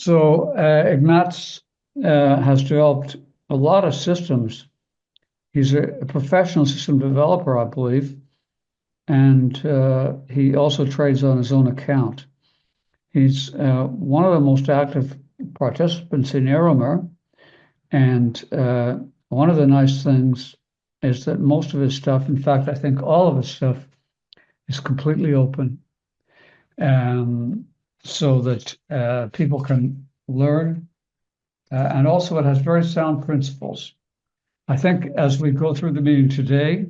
So Ignatz has developed a lot of systems. He's a professional system developer, I believe, and he also trades on his own account. He's one of the most active participants in Euromer, and one of the nice things is that most of his stuff, in fact, I think all of his stuff, is completely open, so that people can learn, and also it has very sound principles. I think as we go through the meeting today,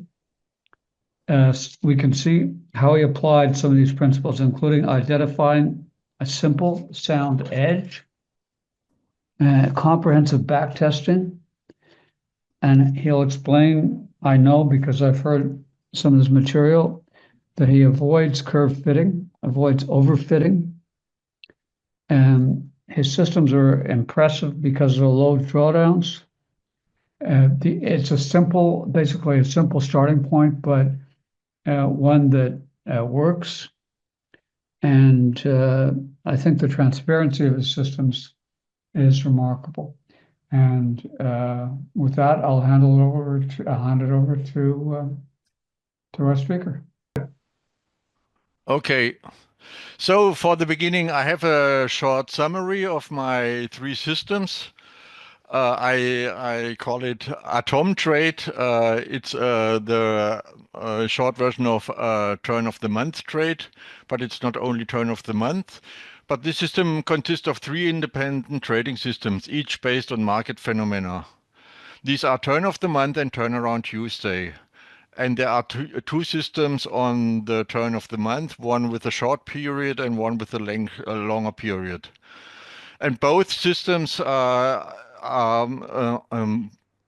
we can see how he applied some of these principles, including identifying a simple sound edge, comprehensive backtesting, and he'll explain, I know because I've heard some of his material, that he avoids curve fitting, avoids overfitting, and his systems are impressive because of the low drawdowns. It's basically a simple starting point, but one that works. And I think the transparency of his systems is remarkable. And with that, I'll hand it over to our speaker. Okay. So for the beginning, I have a short summary of my three systems. I call it Atom Trade. It's the short version of turn of the month trade, but it's not only turn of the month. But this system consists of three independent trading systems, each based on market phenomena. These are turn of the month and turnaround Tuesday. And there are two systems on the turn of the month, one with a short period and one with a longer period. And both systems are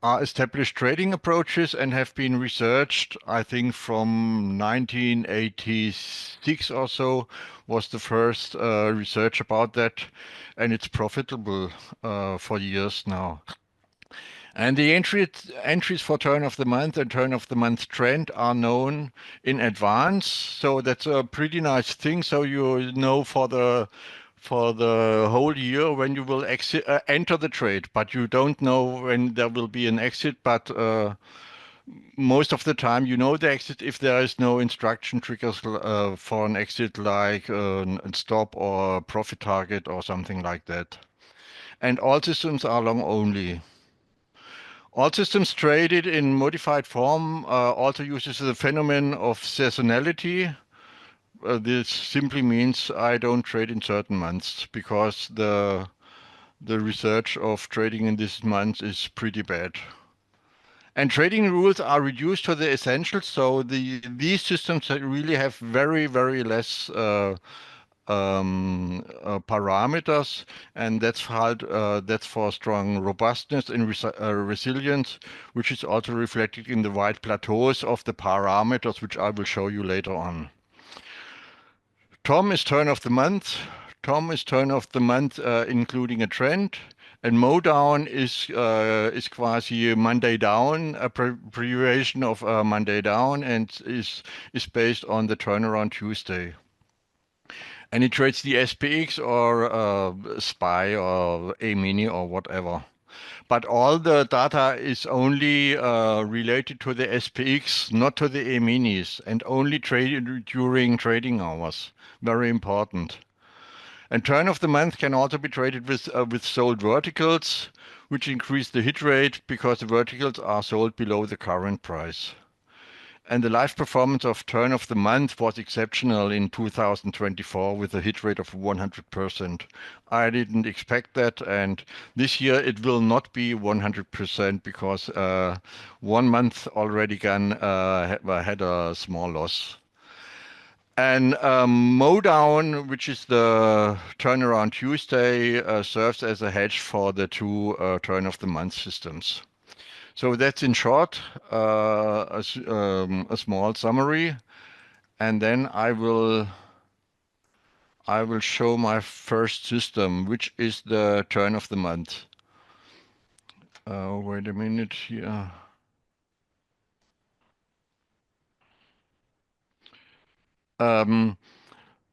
established trading approaches and have been researched, I think, from 1986 or so was the first research about that, and it's profitable for years now. And the entries for turn of the month and turn of the month trend are known in advance, so that's a pretty nice thing. So you know for the whole year when you will enter the trade, but you don't know when there will be an exit. But most of the time, you know the exit if there is no instruction triggers for an exit, like a stop or profit target or something like that. And all systems are long only. All systems traded in modified form also uses the phenomenon of seasonality. This simply means I don't trade in certain months because the research of trading in these months is pretty bad. And trading rules are reduced to the essentials, so these systems really have very, very less parameters, and that's for strong robustness and resilience, which is also reflected in the wide plateaus of the parameters, which I will show you later on. Tom is turn of the month. Tom is turn of the month, including a trend. And Mo down is quasi Monday down, a abbreviation of Monday down, and is based on the turnaround Tuesday. And it trades the SPX or SPY or A-mini or whatever. But all the data is only related to the SPX, not to the A-minis, and only traded during trading hours. Very important. And turn of the month can also be traded with sold verticals, which increase the hit rate because the verticals are sold below the current price. And the live performance of turn of the month was exceptional in 2024 with a hit rate of 100%. I didn't expect that, and this year it will not be 100% because 1 month already had a small loss. And Mo down, which is the turnaround Tuesday, serves as a hedge for the two turn of the month systems. So that's in short a small summary, and then I will show my first system, which is the turn of the month. Wait a minute here.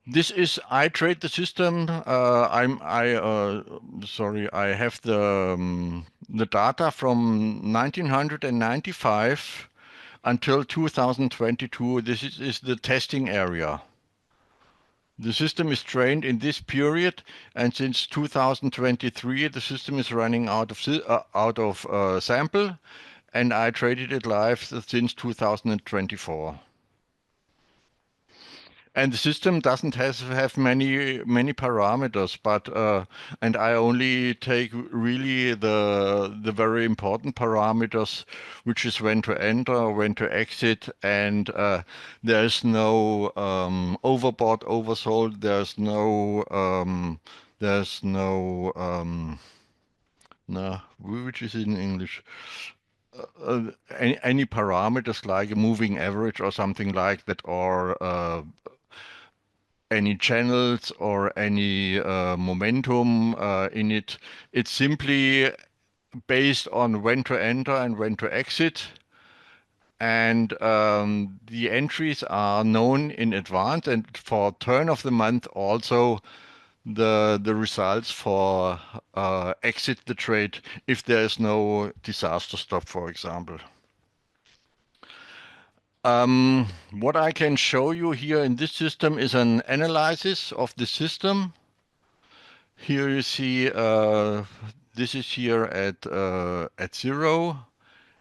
This is, I trade the system. Sorry, I have the data from 1995 until 2022. This is the testing area. The system is trained in this period, and since 2023, the system is running out of sample, and I traded it live since 2024. And the system doesn't have many parameters, but and I only take really the very important parameters, which is when to enter, when to exit, and there's no overbought, oversold. There's no no, which is in English. Any parameters like a moving average or something like that, or any channels or any momentum in it. It's simply based on when to enter and when to exit. And the entries are known in advance, and for turn of the month also the results for exit the trade if there is no disaster stop, for example. What I can show you here in this system is an analysis of the system. Here you see this is here at 0,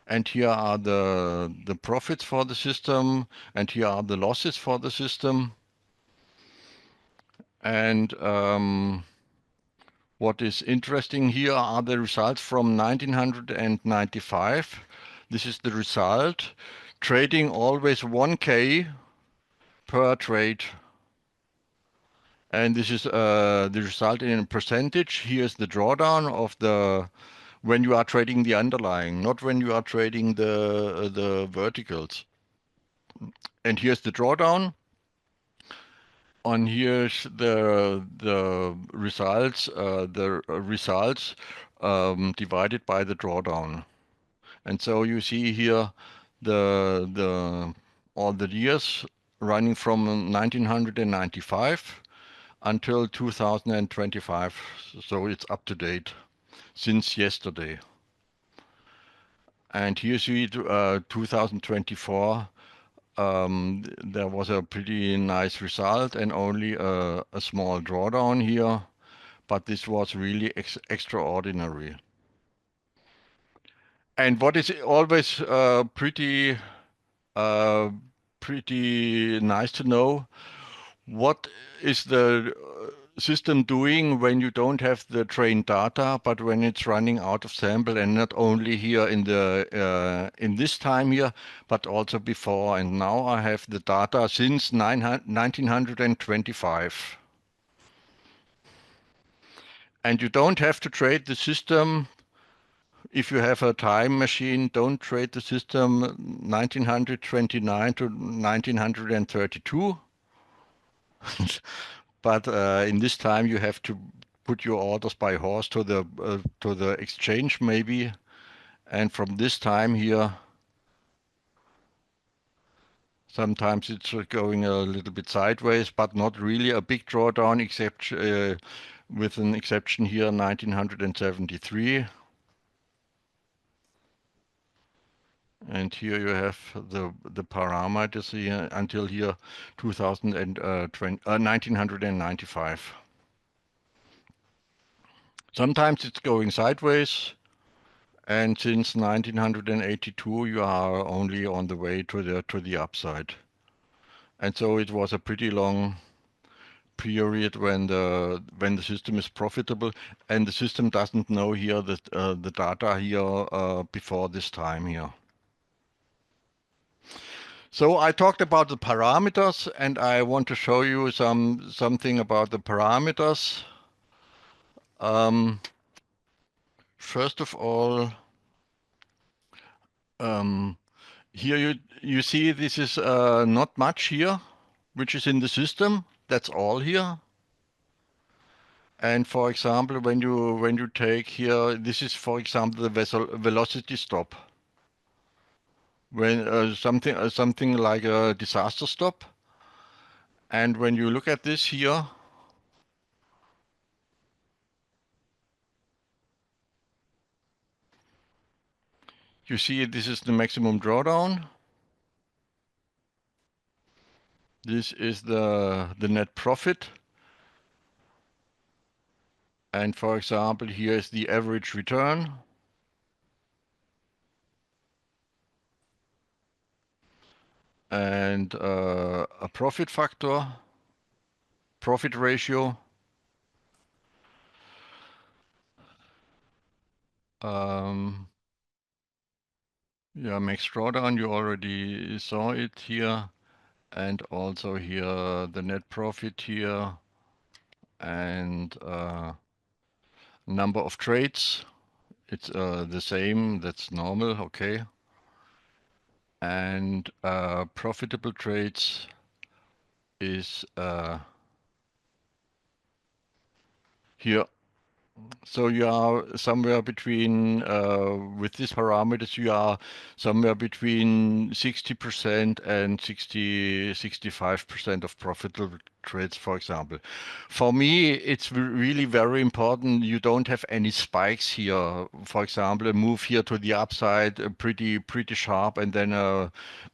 and here are the profits for the system, and here are the losses for the system. And what is interesting here are the results from 1995. This is the result. Trading always 1K per trade. And this is the result in percentage. Here's the drawdown of the when you are trading the underlying, not when you are trading the verticals. And here's the drawdown. On here's the results, divided by the drawdown. And so you see here the all the years running from 1995 until 2025. So it's up to date since yesterday. And here you see 2024. There was a pretty nice result and only a small drawdown here, but this was really extraordinary. And what is always pretty nice to know, what is the system doing when you don't have the trained data, but when it's running out of sample, and not only here in the in this time here, but also before. And now I have the data since 1925. And you don't have to trade the system. If you have a time machine, don't trade the system 1929 to 1932. But in this time you have to put your orders by horse to the exchange maybe, and from this time here sometimes it's going a little bit sideways, but not really a big drawdown, except with an exception here 1973. And here you have the parameters here until here 1995. Sometimes it's going sideways, and since 1982 you are only on the way to the upside. And so it was a pretty long period when the system is profitable, and the system doesn't know here that the data here before this time here. So I talked about the parameters, and I want to show you something about the parameters. First of all, here you see this is not much here, which is in the system. That's all here. And for example, when you take here, this is for example the velocity stop. When something like a disaster stop, And when you look at this here, you see this is the maximum drawdown. This is the net profit. And for example, here is the average return. And a profit factor, profit ratio. Yeah, max drawdown, you already saw it here. And also here the net profit here. And number of trades. It's the same, that's normal, okay. And profitable trades is here. So you are somewhere between, with these parameters, you are somewhere between 60% and 65% of profitable trades, for example. For me, it's really very important you don't have any spikes here. For example, a move here to the upside, pretty sharp, and then a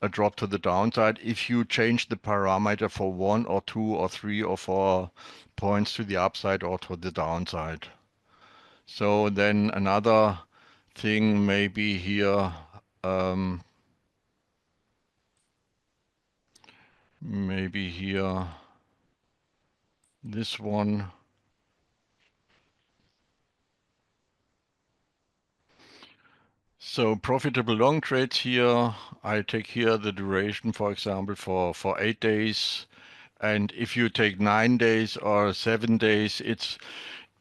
drop to the downside. If you change the parameter for 1 or 2 or 3 or 4 points to the upside or to the downside. So then another thing maybe here, maybe here, this one. So profitable long trades here, I take here the duration, for example, for 8 days. And if you take 9 days or 7 days, it's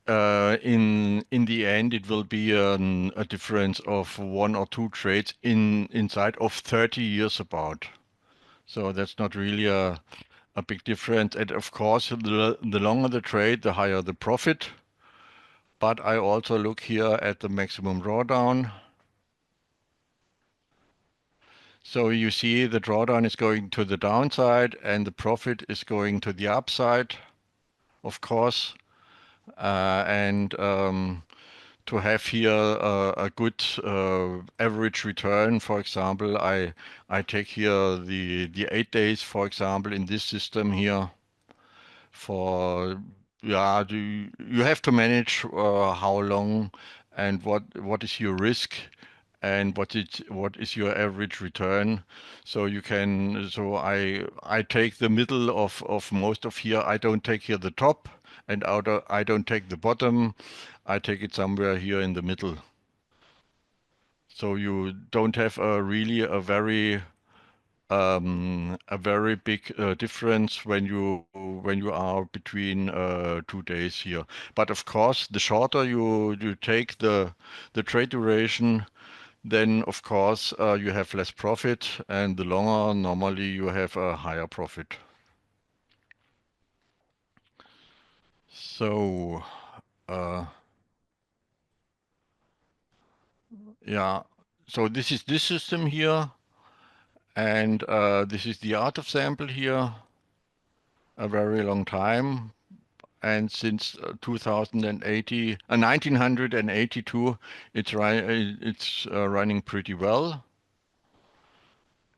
in the end, it will be a difference of 1 or 2 trades inside of 30 years about. So that's not really a big difference. And of course, the longer the trade, the higher the profit. But I also look here at the maximum drawdown. So you see the drawdown is going to the downside and the profit is going to the upside, of course. And to have here a good average return, for example, I take here the 8 days, for example, in this system here. For yeah, you have to manage how long and what is your risk and what is your average return. So you can I take the middle of most of here. I don't take here the top and I don't take the bottom. I take it somewhere here in the middle. So you don't have really a very big difference when you are between 2 days here. But of course, the shorter you take the trade duration, then of course you have less profit, and the longer normally you have a higher profit. So yeah, so this is this system here, and this is the art of sample here, a very long time. And since 1982, it's running pretty well.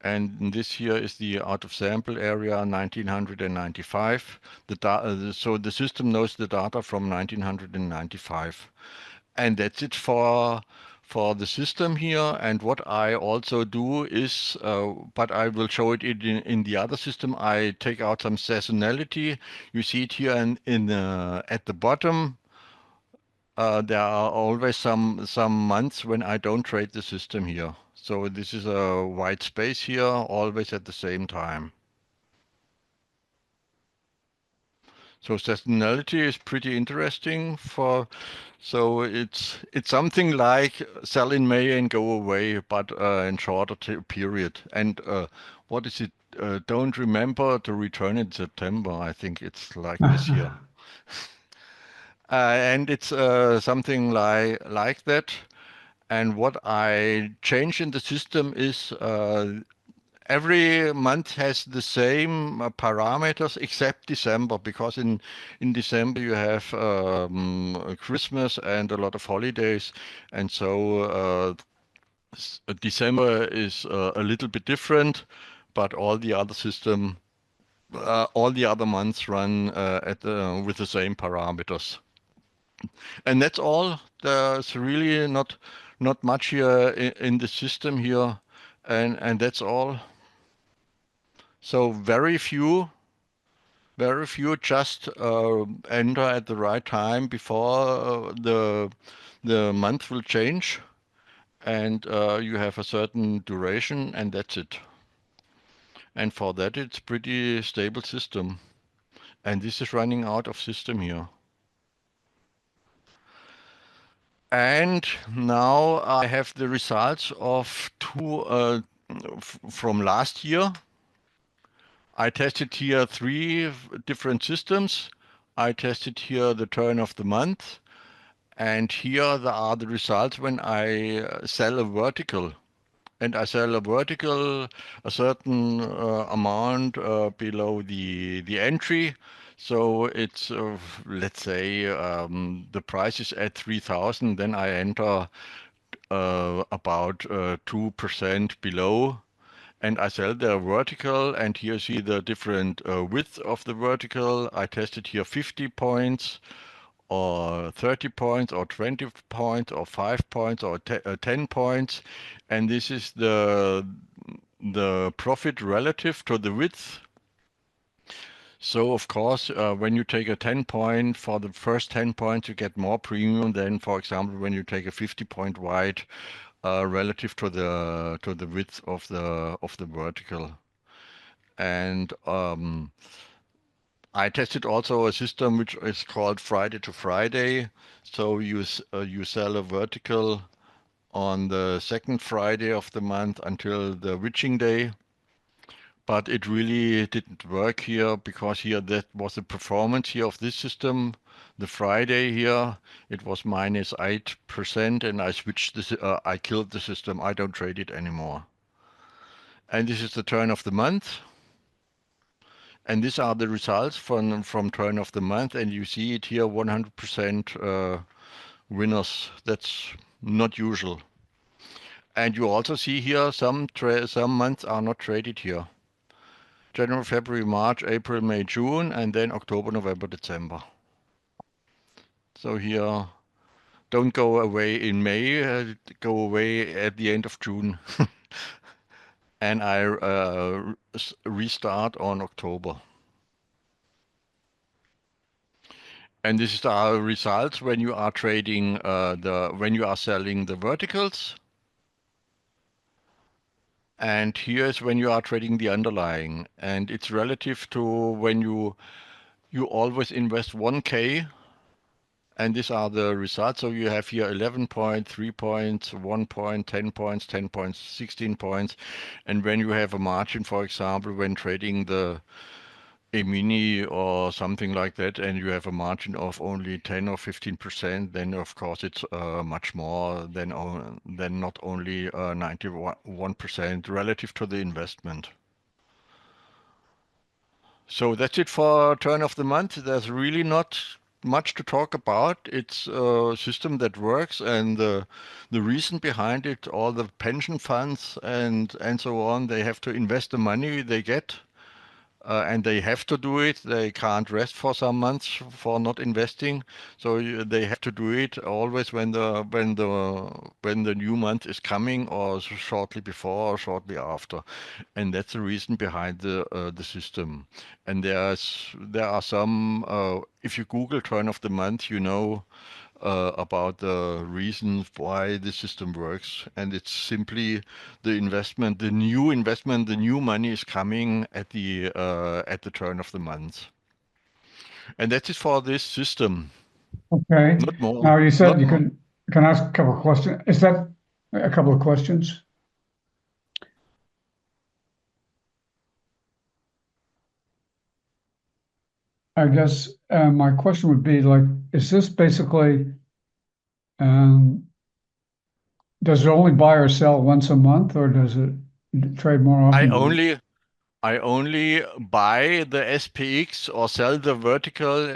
And this here is the out of sample area 1995. So the system knows the data from 1995. And that's it for the system here. And what I also do is, but I will show it in the other system, I take out some seasonality. You see it here in at the bottom. There are always some months when I don't trade the system here. So this is a white space here, always at the same time. So seasonality is pretty interesting so it's something like sell in May and go away, but in shorter period. And what is it? Don't remember to return in September. I think it's like this here. And it's something like that. And what I change in the system is every month has the same parameters except December, because in December you have Christmas and a lot of holidays, and so December is a little bit different, but all the other months run with the same parameters. And that's all. There's really not much here in the system here, and that's all. So very few just enter at the right time before the month will change, and you have a certain duration, and that's it. And for that, it's pretty stable system. And this is running out of system here. And now I have the results of from last year. I tested here 3 different systems. I tested here the turn of the month, and here there are the results when I sell a vertical. And I sell a vertical a certain amount below the entry. So it's, let's say, the price is at 3,000, then I enter about 2% below, and I sell the vertical, and here you see the different width of the vertical. I tested here 50 points or 30 points or 20 points or 5 points or 10 points, and this is the profit relative to the width. So of course, when you take a 10 point, for the first 10 points you get more premium than, for example, when you take a 50 point wide relative to the width of the vertical. And I tested also a system which is called Friday to Friday. So you sell a vertical on the second Friday of the month until the witching day. But it really didn't work here, because here that was the performance here of this system. The Friday here, it was minus 8%, and I switched this. I killed the system. I don't trade it anymore. And this is the turn of the month. And these are the results from turn of the month, and you see it here, 100% winners. That's not usual. And you also see here some months are not traded here. January, February, March, April, May, June, and then October, November, December. So here, don't go away in May, go away at the end of June. And I restart on October. And this is our results when you are trading when you are selling the verticals. And here is when you are trading the underlying, and it's relative to when you always invest 1K, and these are the results. So you have here 11 points, 3 points, 1 point, 10 points, 10 points, 16 points. And when you have a margin, for example, when trading a mini or something like that, and you have a margin of only 10 or 15%, then of course it's much more than not only 91% relative to the investment. So that's it for turn of the month. There's really not much to talk about. It's a system that works, and the reason behind it, all the pension funds and so on, they have to invest the money they get. And they have to do it. They can't rest for some months for not investing, so they have to do it always when the new month is coming, or shortly before or shortly after, and that's the reason behind the system. And there are some. If you Google turn of the month, you know about the reasons why the system works, and it's simply the investment, the new money is coming at the turn of the month, and that is for this system. Okay. Not more. Now you said Not you more. can ask a couple of questions. Is that a couple of questions? I guess my question would be like, is this basically, does it only buy or sell once a month, or does it trade more often? I only buy the SPX or sell the vertical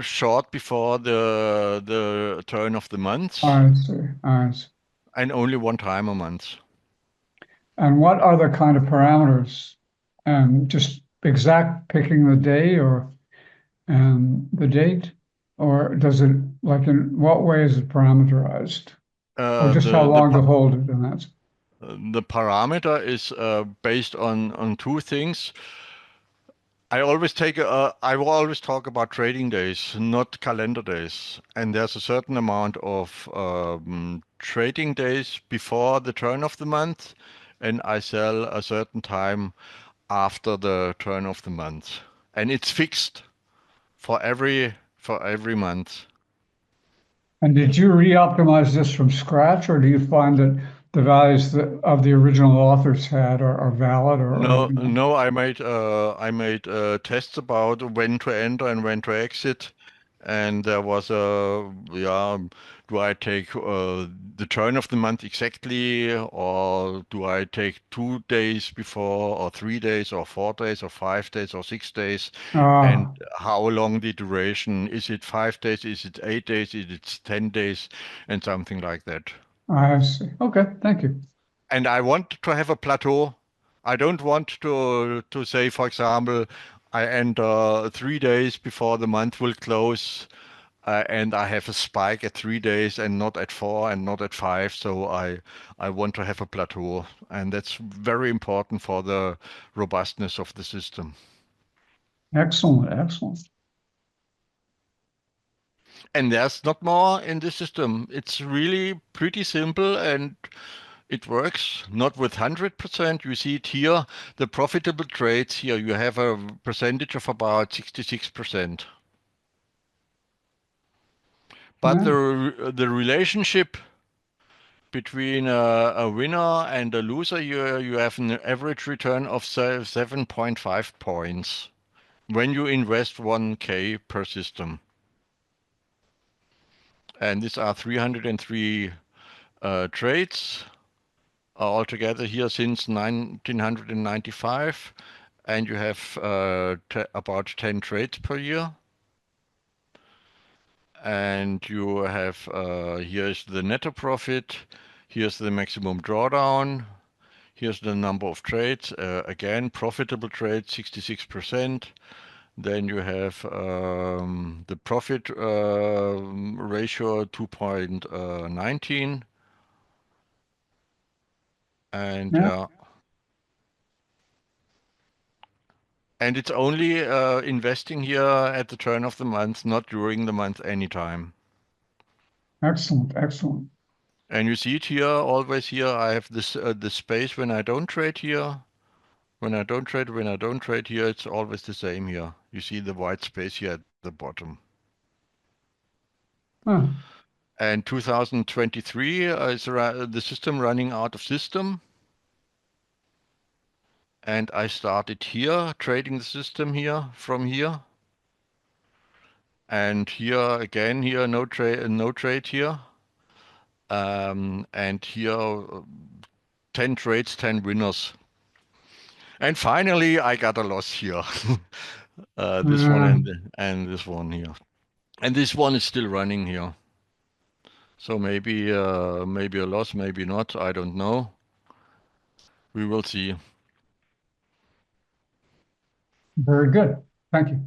short before the turn of the month, I see. I see. and only one time a month. And what are the kind of parameters? Just exact picking the day or the date? Or does it, like, in what way is it parameterized? Or Uh, just how the the long to pa- hold it? And that's, the parameter is based on two things. I will always talk about trading days, not calendar days. And there's a certain amount of trading days before the turn of the month, and I sell a certain time after the turn of the month. And it's fixed for every month. and did you re-optimize this from scratch, or do you find that the values that of the original authors had are valid or No, you know? no, I made tests about when to enter and when to exit, and there was do I take the turn of the month exactly, or do I take 2 days before, or 3 days, or 4 days, or 5 days, or 6 days, and Ah, how long the duration? Is it 5 days? Is it 8 days? Is it 10 days? And something like that. I see. Okay, thank you. And I want to have a plateau. I don't want to say, for example, I enter 3 days before the month will close, and I have a spike at 3 days and not at four and not at five. So I want to have a plateau, and that's very important for the robustness of the system. Excellent, excellent. And there's not more in this system. It's really pretty simple, and it works, not with 100%. You see it here, the profitable trades here, you have a percentage of about 66%. But Yeah, the relationship between a winner and a loser, you have an average return of 7.5 points when you invest 1K per system. And these are 303 trades altogether here since 1995, and you have about 10 trades per year. And you have here's the netto profit, here's the maximum drawdown, here's the number of trades. Again, profitable trades 66%. Then you have the profit ratio 2.19, and yeah, yeah. And it's only investing here at the turn of the month, not during the month anytime. excellent, excellent. And you see it here, always here, I have the space when I don't trade here. When I don't trade here, it's always the same here. You see the white space here at the bottom. Huh, And 2023 is the system running out of system. And I started here, trading the system here, from here. And here again, here no trade here. And here 10 trades, 10 winners. And finally, I got a loss here. This one yeah, and this one here. And this one is still running here. So maybe a loss, maybe not. I don't know. We will see. very good. Thank you.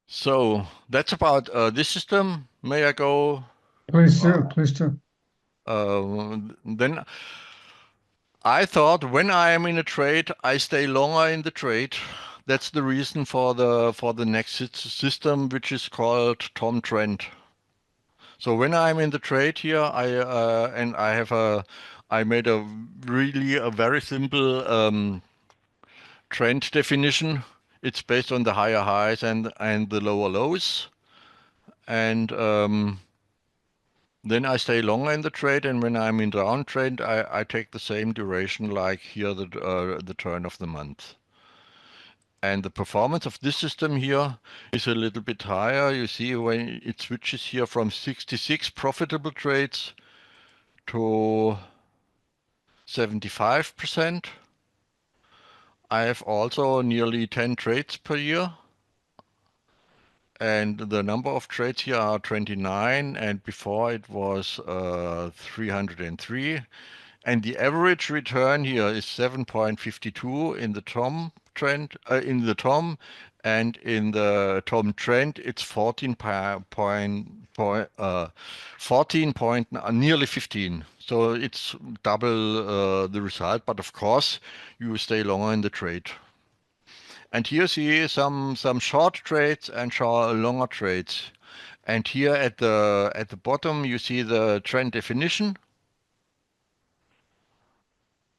So that's about this system. May I go? Please Uh, do, please do. then I thought when I am in a trade, I stay longer in the trade. That's the reason for the next system, which is called Tom Trend. So when I'm in the trade here, I made a very simple trend definition. It's based on the higher highs and the lower lows, and then I stay longer in the trade. And when I'm in the downtrend, I take the same duration like here the turn of the month. And the performance of this system here is a little bit higher. You see when it switches here from 66 profitable trades to 75%. I have also nearly 10 trades per year. And the number of trades here are 29, and before it was 303. And the average return here is 7.52 in the Tom trend, in the Tom, and in the Tom trend it's 14 point, nearly 15. So it's double the result, but of course you stay longer in the trade. And here you see some short trades and longer trades. And here at the bottom you see the trend definition.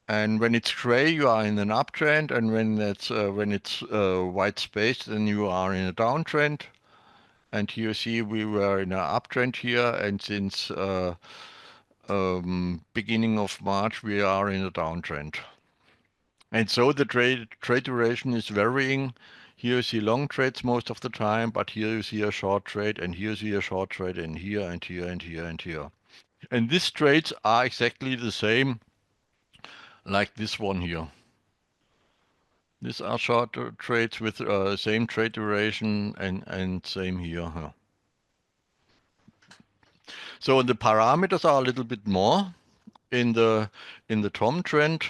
And when it's gray, you are in an uptrend, and when it's white space, then you are in a downtrend. And here you see we were in an uptrend here, and since beginning of March, we are in a downtrend. And so the trade duration is varying. Here you see long trades most of the time, but here you see a short trade, and here you see a short trade, and here and here and here and here. And these trades are exactly the same like this one here. These are short trades with same trade duration and same here. Huh? So the parameters are a little bit more in the Tom trend.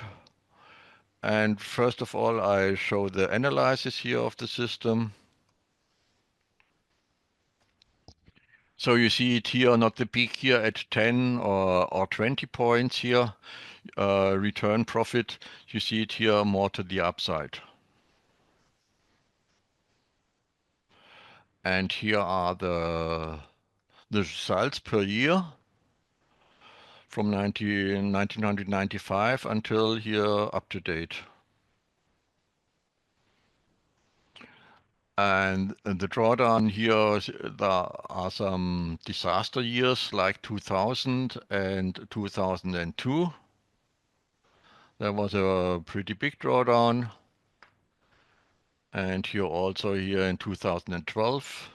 And first of all, I show the analysis here of the system. So you see it here, not the peak here at 10 or 20 points here, return profit. You see it here more to the upside. And here are the results per year from 1995 until here up to date. And the drawdown here, there are some disaster years like 2000 and 2002. There was a pretty big drawdown. And here also here in 2012.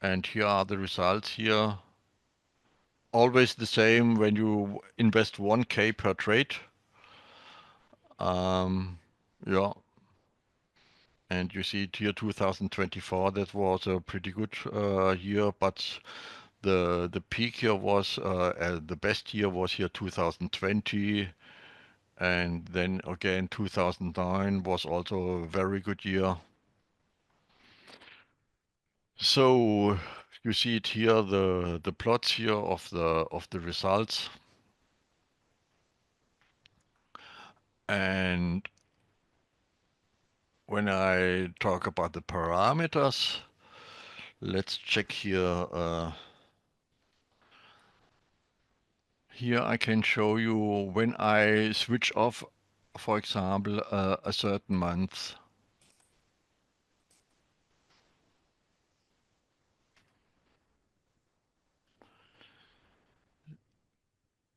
And here are the results here. Always the same when you invest 1K per trade. Yeah. And you see it here 2024, that was a pretty good year, but the peak here was, the best year was here 2020. And then again 2009 was also a very good year. So you see it here, the plots here of the results. And when I talk about the parameters, let's check here. Here I can show you when I switch off, for example, a certain month.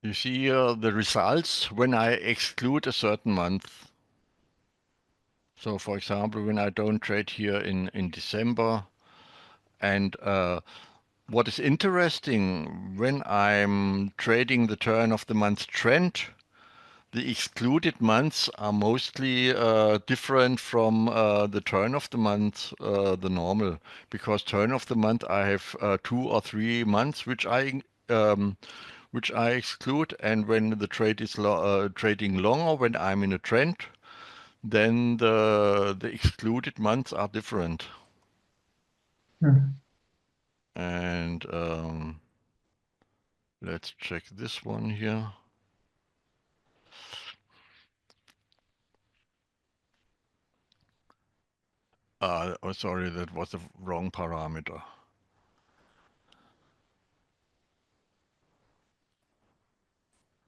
You see here the results when I exclude a certain month. So for example, when I don't trade here in December. And what is interesting, when I'm trading the turn of the month trend, the excluded months are mostly different from the turn of the month, the normal, because turn of the month I have 2 or 3 months which I exclude, and when the trade is trading longer, when I'm in a trend, then the excluded months are different. Sure. And let's check this one here. Oh, sorry, that was the wrong parameter.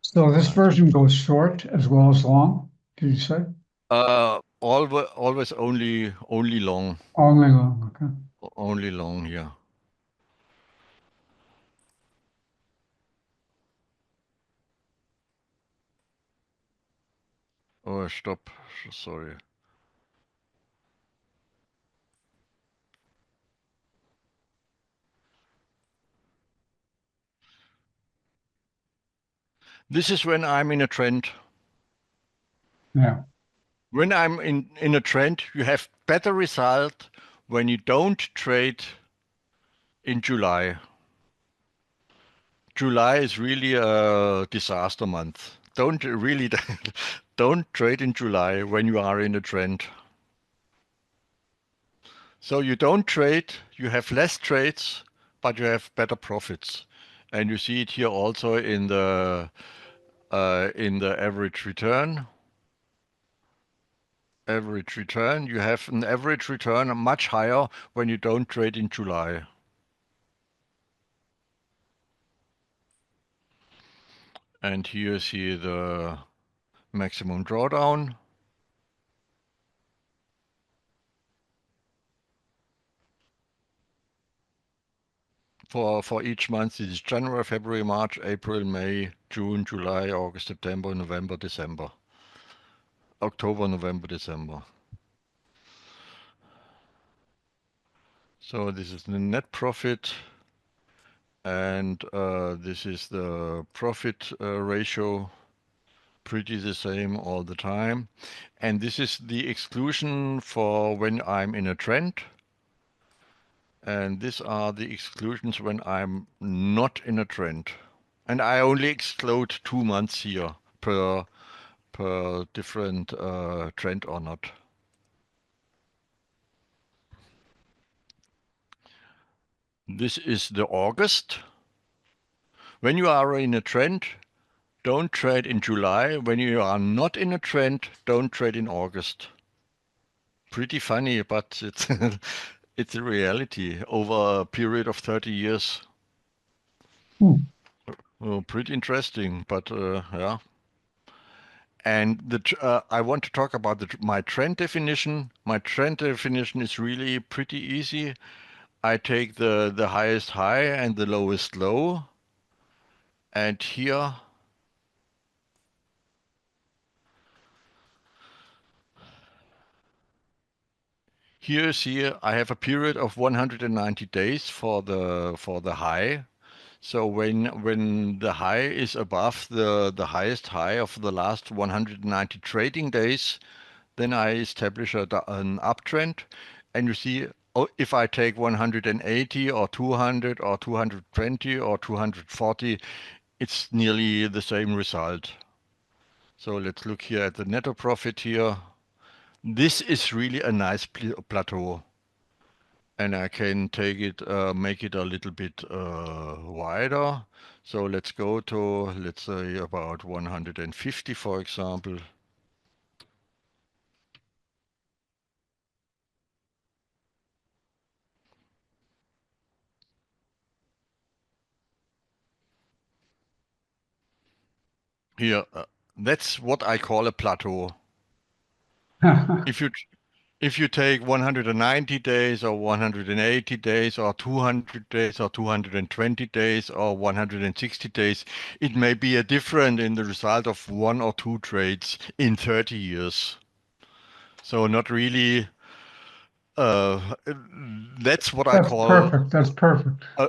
So this version goes short as well as long, did you say? Always only long. Only long, okay. Only long here. Oh, stop. Sorry. This is when I'm in a trend. Yeah. When I'm in a trend, you have better result when you don't trade in July. July is really a disaster month. Don't really don't trade in July when you are in a trend. So you don't trade, you have less trades, but you have better profits. And you see it here also in the average return. Average return, you have an average return much higher when you don't trade in July. And here you see the maximum drawdown. For each month, it is January, February, March, April, May, June, July, August, September, November, December. October, November, December. So this is the net profit, and this is the profit ratio, pretty the same all the time. And this is the exclusion for when I'm in a trend. And these are the exclusions when I'm not in a trend. And I only exclude 2 months here per different trend or not. This is the August. When you are in a trend, don't trade in July. When you are not in a trend, don't trade in August. Pretty funny, but it's it's a reality over a period of 30 years. Hmm. Well, pretty interesting, but yeah. And I want to talk about my trend definition. My trend definition is really pretty easy. I take the highest high and the lowest low, and here you see I have a period of 190 days for the high. So when the high is above the highest high of the last 190 trading days, then I establish an uptrend, and you see, oh, if I take 180 or 200 or 220 or 240, it's nearly the same result. So let's look here at the netto profit here. This is really a nice plateau, and I can take it, make it a little bit wider. So let's go to, let's say, about 150, for example. Here, that's what I call a plateau. If you if you take 190 days or 180 days or 200 days or 220 days or 160 days, it may be a different in the result of one or two trades in 30 years. So not really. Uh, that's what I That's call perfect. That's perfect. a,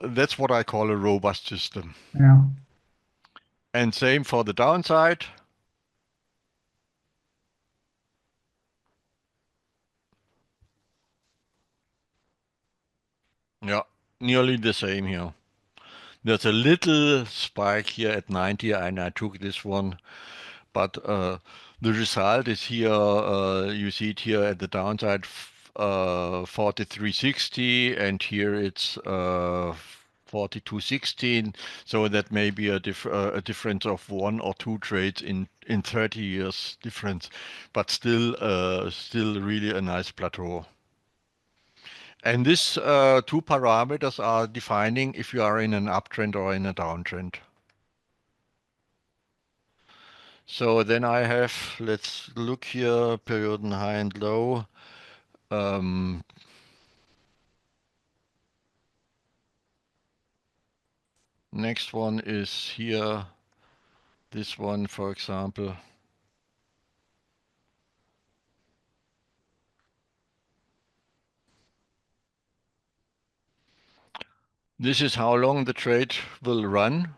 that's what I call a robust system. Yeah. And same for the downside. Yeah, nearly the same here. There's a little spike here at 90, and I took this one, but the result is here. You see it here at the downside, 43.60, and here it's 42.16. So that may be a difference of one or two trades in 30 years difference, but still really a nice plateau. And these two parameters are defining if you are in an uptrend or in a downtrend. So then I have, let's look here, period and high and low. Um, Next one is here, this one, for example. This is how long the trade will run.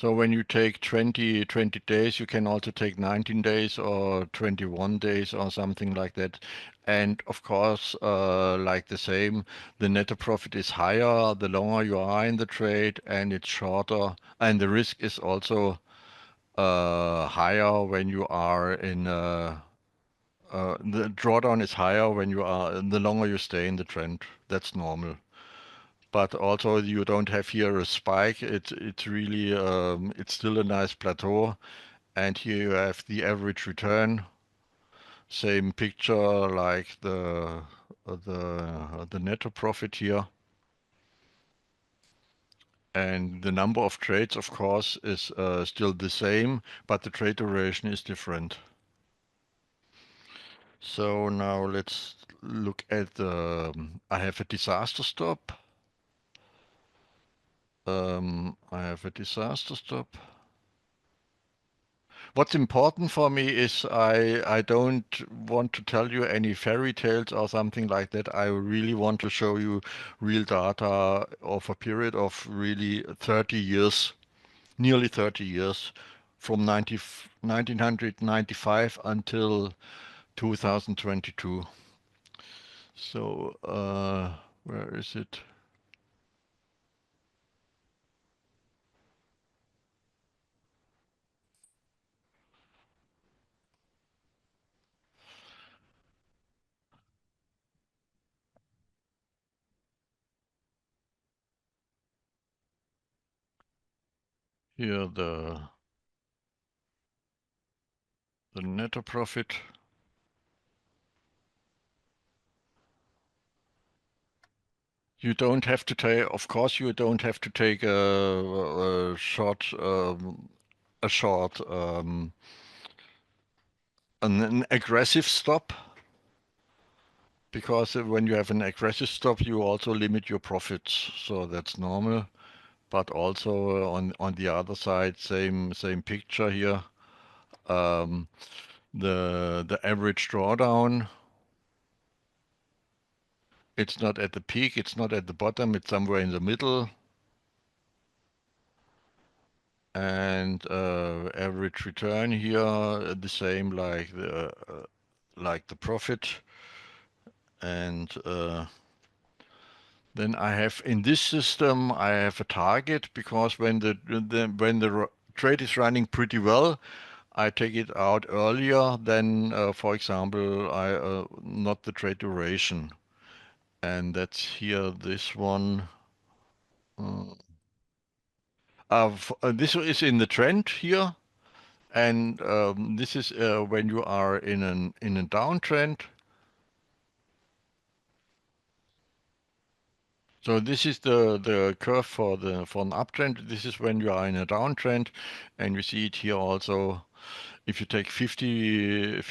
So when you take 20 days, you can also take 19 days or 21 days or something like that. And of course, like the same, the net profit is higher the longer you are in the trade, and it's shorter, and the risk is also higher when you are in the drawdown is higher when you are the longer you stay in the trend. That's normal. But also you don't have here a spike. It's really it's still a nice plateau, and here you have the average return. Same picture like the netto profit here, and the number of trades, of course, is still the same, but the trade duration is different. So now let's look at the. I have a disaster stop. I have a disaster stop. What's important for me is I don't want to tell you any fairy tales or something like that. I really want to show you real data of a period of really 30 years, nearly 30 years, from 1995 until 2022. So, where is it? Here, the netto profit. You don't have to take, of course, you don't have to take a short, an aggressive stop, because when you have an aggressive stop, you also limit your profits. So that's normal. But also on the other side, same picture here. Um, the average drawdown, it's not at the peak, it's not at the bottom, it's somewhere in the middle. And average return here, the same like the profit. And then I have in this system I have a target, because when the trade is running pretty well, I take it out earlier than, for example, I not the trade duration, and that's here this one. Uh, this is in the trend here, and this is when you are in a downtrend. So this is the curve for an uptrend. This is when you are in a downtrend, and we see it here also. If you take 50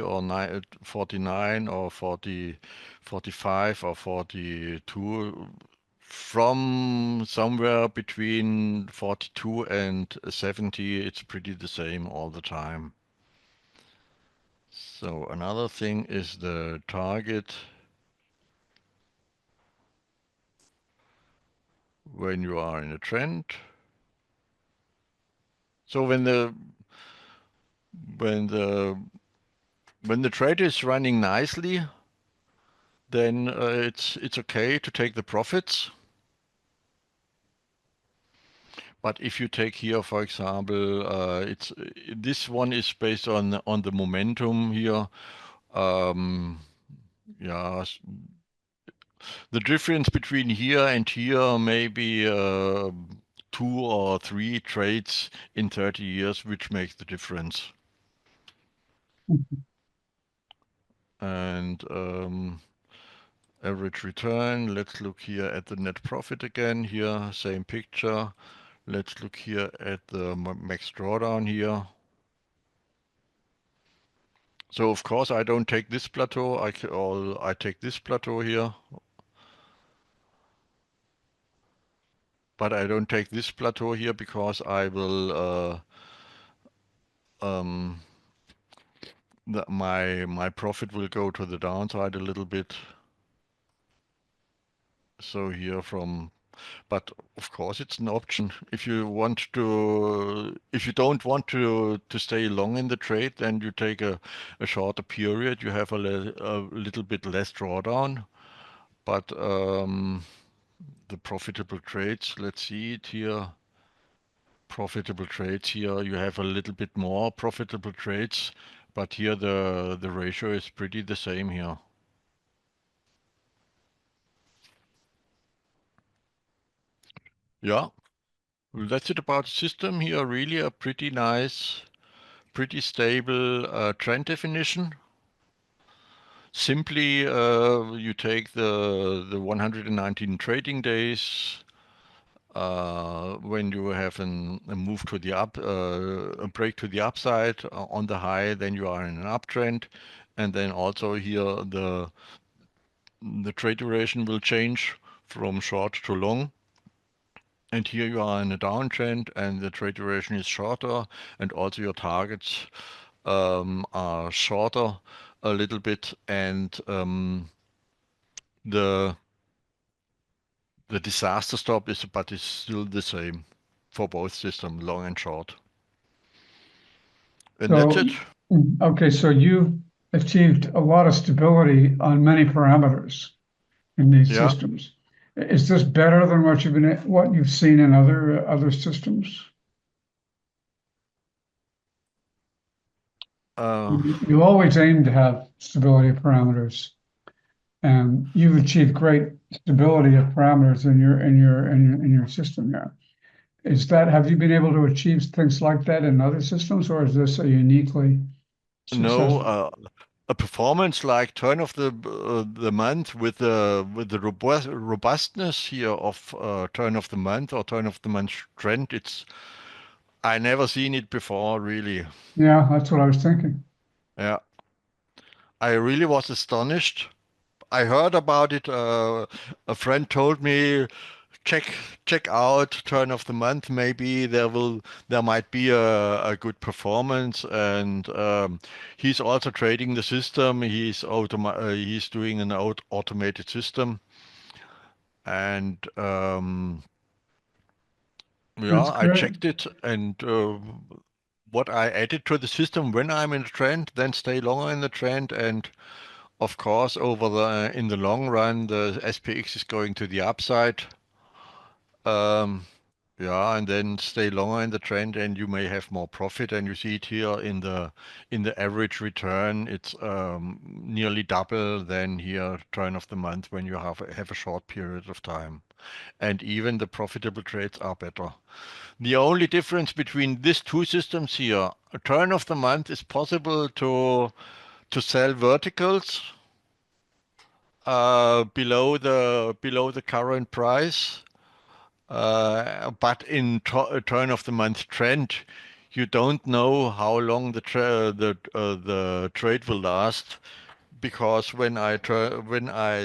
or 49 or 40, 45 or 42, from somewhere between 42 and 70, it's pretty the same all the time. So another thing is the target when you are in a trend. So when the when the trade is running nicely, then it's okay to take the profits. But if you take here, for example, it's this one is based on the momentum here. Um, yeah, the difference between here and here may be 2 or 3 trades in 30 years, which makes the difference. And average return, let's look here at the net profit again here, same picture. Let's look here at the max drawdown here. So of course I don't take this plateau, I take this plateau here. But I don't take this plateau here because I will my profit will go to the downside a little bit. So here from But of course, it's an option. If you don't want to stay long in the trade, then you take a shorter period. You have a little bit less drawdown. But the profitable trades, let's see it here. Profitable trades here, you have a little bit more profitable trades, but here the ratio is pretty the same here. Yeah, well, that's it about the system here. Really a pretty nice, pretty stable trend definition. Simply, you take the 119 trading days. When you have a move to the a break to the upside on the high, then you are in an uptrend, and then also here the trade duration will change from short to long. And here you are in a downtrend, and the trade duration is shorter, and also your targets are shorter a little bit, and the disaster stop is still the same for both systems, long and short. And that's So, it. okay, so you've achieved a lot of stability on many parameters in these Yeah. systems. Is this better than what you've seen in other systems? You always aim to have stability of parameters, and you've achieved great stability of parameters in your system here. Have you been able to achieve things like that in other systems, or is this a uniquely No, successful? a performance like turn of the month with the robustness here of turn of the month or turn of the month trend. I never seen it before, really. Yeah, that's what I was thinking. Yeah, I really was astonished. I heard about it. A friend told me check check out turn of the month. Maybe there might be a good performance, and he's also trading the system. He's doing an automated system, and That's yeah, I great. checked it, and what I added to the system when I'm in the trend, then stay longer in the trend, and of course in the long run, the SPX is going to the upside. Um, Yeah, and then stay longer in the trend, and you may have more profit. And you see it here in the average return. It's nearly double than here turn of the month when you have a short period of time. And even the profitable trades are better. The only difference between these two systems here, a turn of the month is possible to sell verticals below the current price. But in turn of the month trend, you don't know how long the trade will last, because when I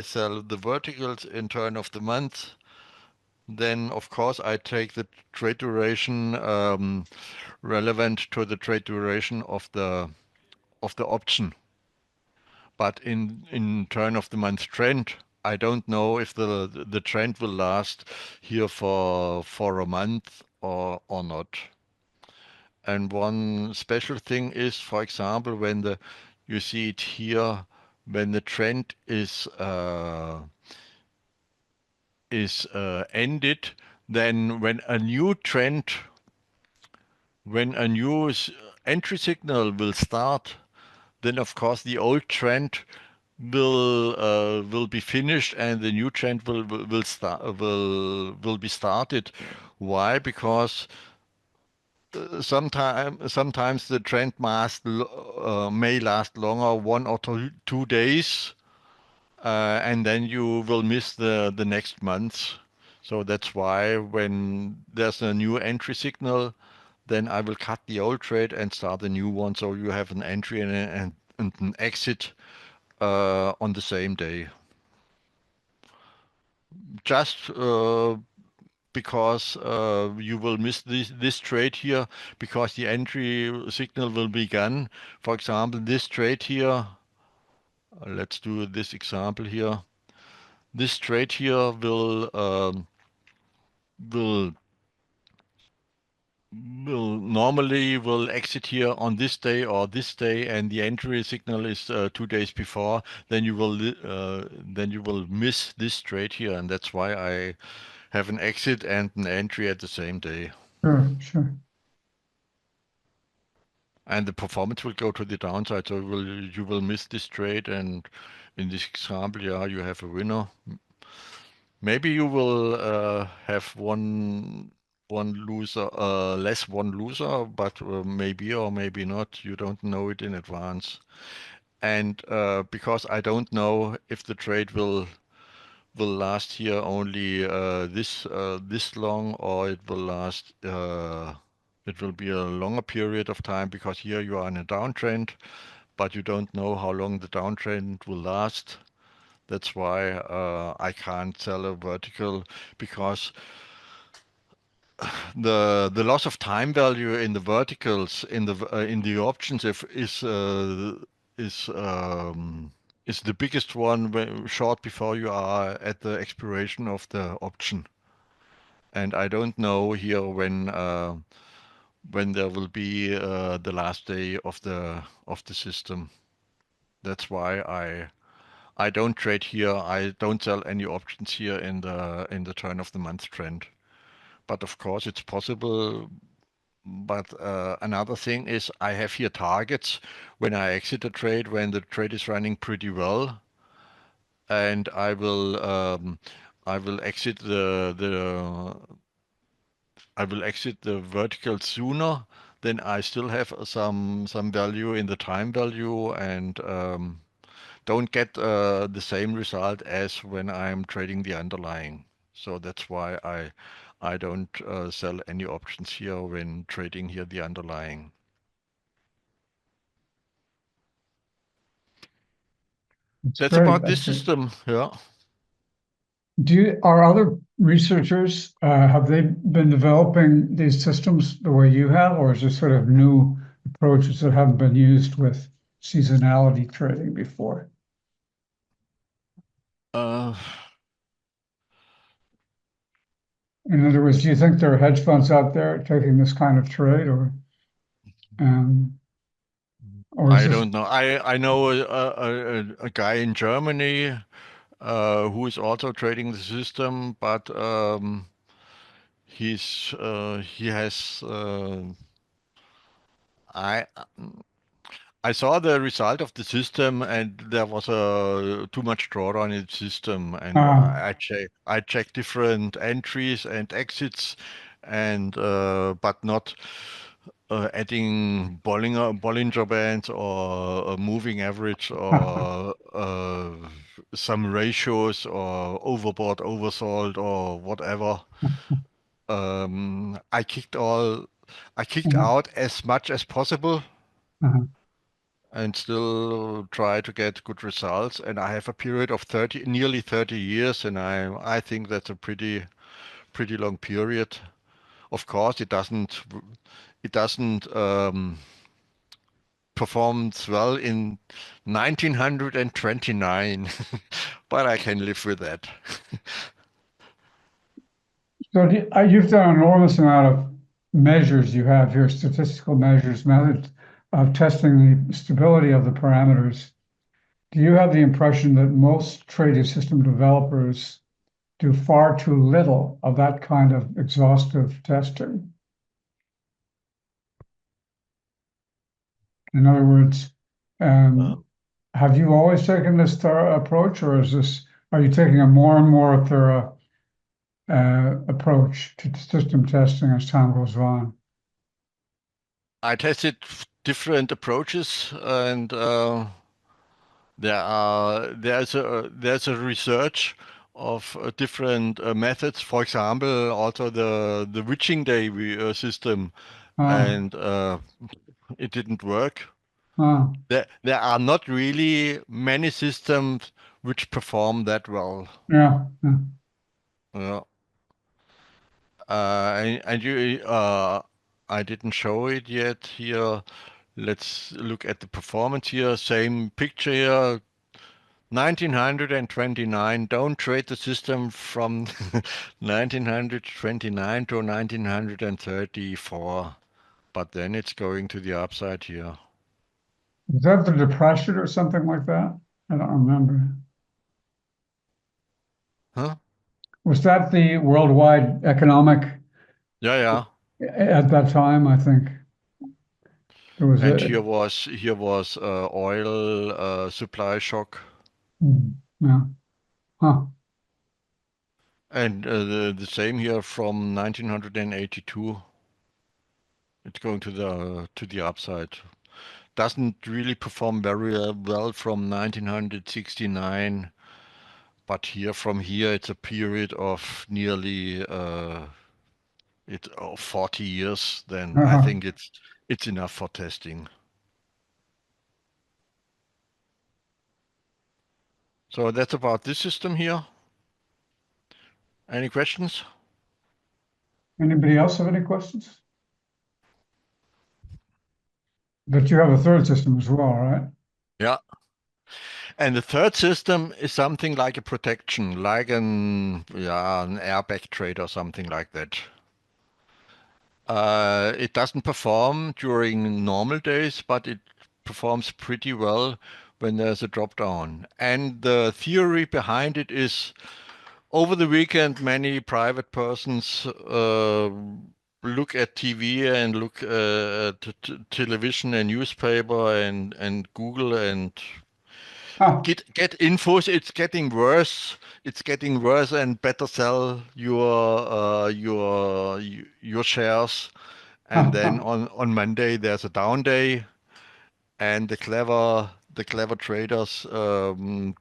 sell the verticals in turn of the month, then of course I take the trade duration relevant to the trade duration of the option. But in turn of the month trend, I don't know if the trend will last here for a month or not. And one special thing is, for example, you see it here, when the trend is ended, then when a new entry signal will start, then of course the old trend will be finished, and the new trend will be started. Why? Because sometimes the trend may last longer, 1 or 2 days, and then you will miss the next month. So that's why when there's a new entry signal, then I will cut the old trade and start a new one. So you have an entry and an exit on the same day. Just because you will miss this trade here, because the entry signal will be gone. For example, this trade here, let's do this example here. This trade here will normally will exit here on this day or this day, and the entry signal is 2 days before, then you will miss this trade here, and that's why I have an exit and an entry at the same day. Sure, sure. And the performance will go to the downside, so you will miss this trade, and in this example, yeah, you have a winner. Maybe you will have one loser, less one loser, but maybe or maybe not. You don't know it in advance. And because I don't know if the trade will last here only this long, or it will last it will be a longer period of time, because here you are in a downtrend, but you don't know how long the downtrend will last. That's why I can't sell a vertical, because the loss of time value in the verticals in the options is is the biggest one short before you are at the expiration of the option. And I don't know here when there will be the last day of the system. That's why I don't trade here. I don't sell any options here in the turn of the month trend. But of course, it's possible. But another thing is I have here targets when I exit a trade, when the trade is running pretty well, and I will exit the vertical sooner. Then I still have some value in the time value, and don't get the same result as when I'm trading the underlying. So that's why I don't sell any options here when trading here the underlying. It's That's great. about this system. Yeah. Are other researchers, have they been developing these systems the way you have, or is this sort of new approaches that haven't been used with seasonality trading before? Uh, In other words, do you think there are hedge funds out there taking this kind of trade, um, or is I this? don't know. I know a guy in Germany who is also trading the system, but he has I I saw the result of the system, and there was a too much drawdown in the system, and Uh, I checked different entries and exits, and but not adding Bollinger Bands or a moving average or some ratios or overbought, oversold or whatever. I kicked uh-huh, out as much as possible uh-huh. and still try to get good results. And I have a period of nearly 30 years, and I think that's a pretty long period. Of course, it doesn't performed well in 1929, but I can live with that. So you've done an enormous amount of measures. You have here statistical measures, methods of testing the stability of the parameters. Do you have the impression that most trading system developers do far too little of that kind of exhaustive testing? In other words, um, Um, have you always taken this thorough approach, or are you taking a more and more thorough approach to system testing as time goes on? I tested different approaches, and there's a research of different methods. For example, also the witching day system, Ah, and it didn't work. ah, There are not really many systems which perform that well. yeah, yeah. Yeah. And I didn't show it yet here. Let's look at the performance here. Same picture here. 1929. Don't trade the system from 1929 to 1934, but then it's going to the upside here. Is that the Depression or something like that? I don't remember. Huh? Was that the worldwide economic Yeah. at that time? I think there was And a, here was oil supply shock, yeah, huh, and the same here from 1982. It's going to the upside. Doesn't really perform very well from 1969, but from here it's a period of nearly 40 years. Then I uh-huh. think it's enough for testing. So that's about this system here. Any questions? Anybody else have any questions? But you have a third system as well, right? Yeah. And the third system is something like a protection, like an airbag trade or something like that. It doesn't perform during normal days, but it performs pretty well when there's a drop down. And the theory behind it is over the weekend, many private persons look at TV and look at television and newspaper and Google and Huh, get infos. It's getting worse. It's getting worse, and better sell your shares. And huh, then huh, on Monday there's a down day, and the clever traders come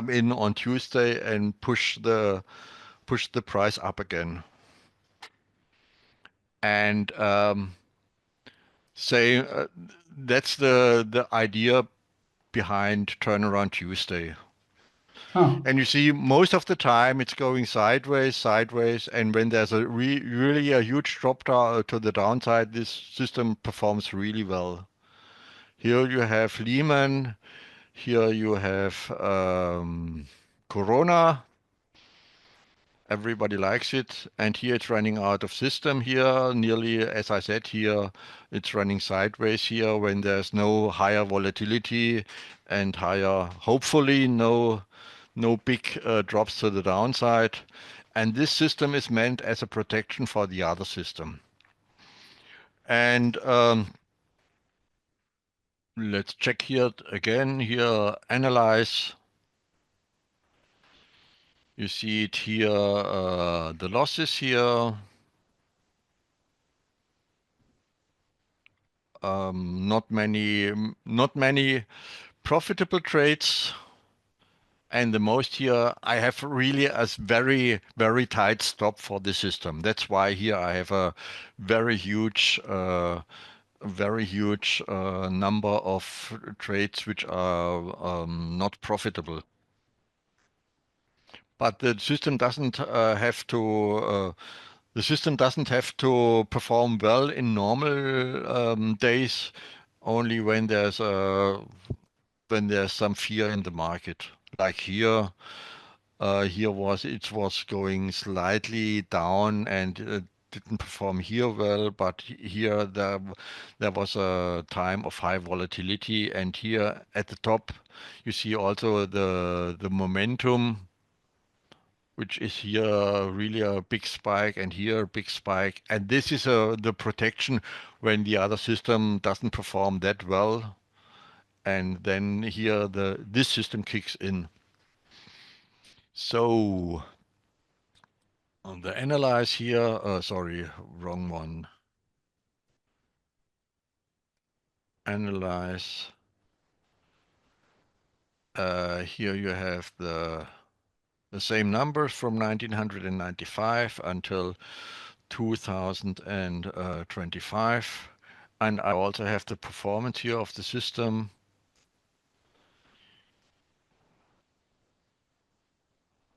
in on Tuesday and push the price up again. And say that's the idea behind Turnaround Tuesday. huh. And you see, most of the time it's going sideways, and when there's a really a huge drop down to the downside, this system performs really well. Here you have Lehman, here you have Corona. Everybody likes it, and here it's running out of system here. Nearly, as I said here, it's running sideways here when there's no higher volatility and hopefully no big drops to the downside. And this system is meant as a protection for the other system. And let's check here again. Here, analyze. You see it here, the losses here. Not many profitable trades. And the most here, I have really a very tight stop for the system. That's why here I have a very huge, number of trades which are not profitable. But the system doesn't have to perform well in normal days, only when there's some fear in the market. Like here, it was going slightly down and didn't perform here well, but here there was a time of high volatility, and here at the top you see also the momentum, which is here really a big spike, and here a big spike, and this is the protection when the other system doesn't perform that well, and then here this system kicks in. So on the analyze here, sorry, wrong one. Analyze. Here you have the same numbers from 1995 until 2025. And I also have the performance here of the system.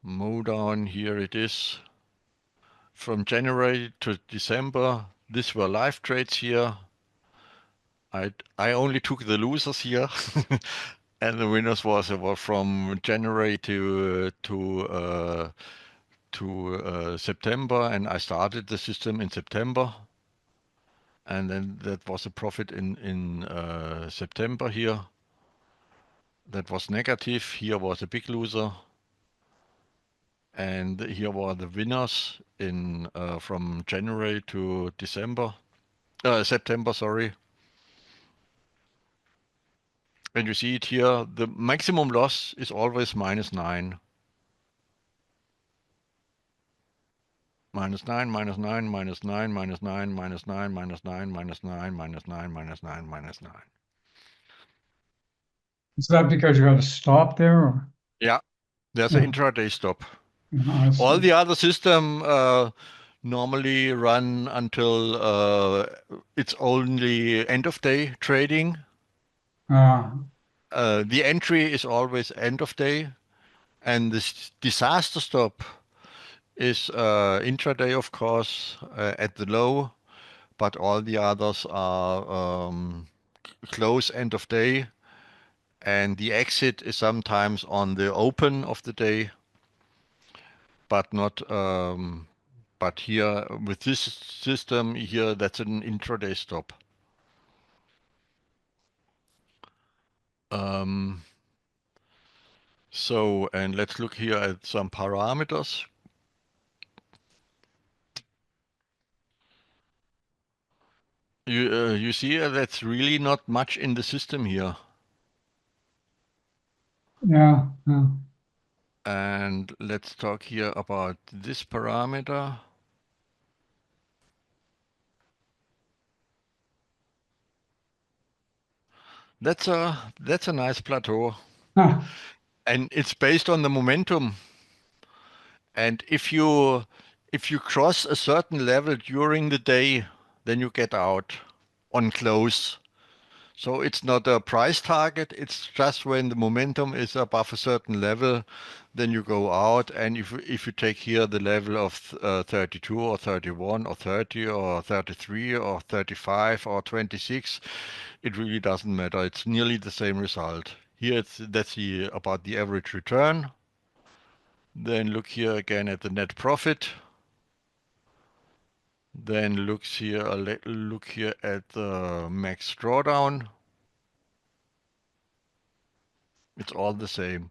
Move down, here it is. From January to December, these were live trades here. I only took the losers here. And the winners was from January to September, and I started the system in September, and then that was a profit in September here. That was negative. Here was a big loser, and here were the winners in from January to September, sorry. And you see it here, the maximum loss is always -9. -9, -9, -9, -9, -9, -9, -9, -9, -9, -9. Is that because you have a stop there, or? Yeah, there's an Yeah, intraday stop. I All see. the other system normally run until it's only end of day trading. Uh, The entry is always end of day, and this disaster stop is intraday, of course, at the low, but all the others are close end of day, and the exit is sometimes on the open of the day, but not. But here with this system here, that's an intraday stop. So, and let's look here at some parameters. You see that's really not much in the system here. yeah, yeah. And let's talk here about this parameter. That's a nice plateau, Huh. and it's based on the momentum. And if you cross a certain level during the day, then you get out on close. So it's not a price target, it's just when the momentum is above a certain level, then you go out. And if you take here the level of 32 or 31 or 30 or 33 or 35 or 26, it really doesn't matter. It's nearly the same result. Here that's about the average return. Then look here again at the net profit. Then look here at the max drawdown. It's all the same.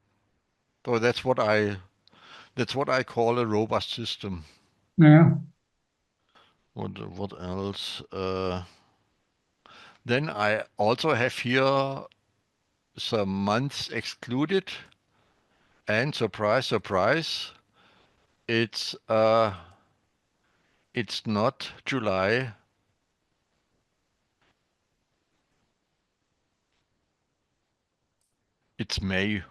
So that's what I call a robust system. Yeah, What else? Then I also have here some months excluded, and surprise, surprise, it's not July. It's May.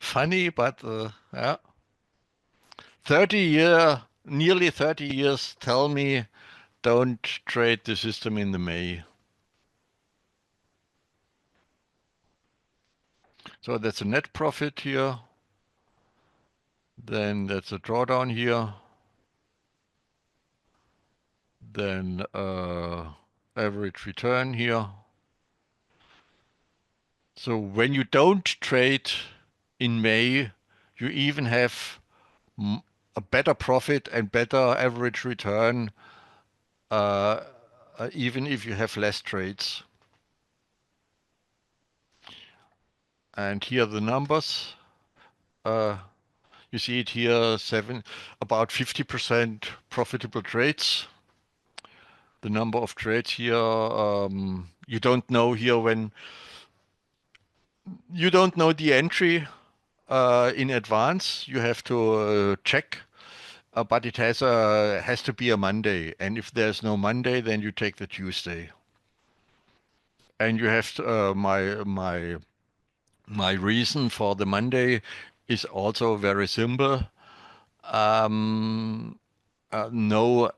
Funny, but yeah. nearly 30 years tell me don't trade the system in the May. So that's a net profit here. Then that's a drawdown here. Then average return here. So when you don't trade in May, you even have a better profit and better average return, uh, even if you have less trades. And here are the numbers. You see it here, about 50% profitable trades. The number of trades here, you don't know here when you don't know the entry in advance. You have to check, but it has to be a Monday. And if there's no Monday, then you take the Tuesday. And you have to, my reason for the Monday is also very simple. Um, no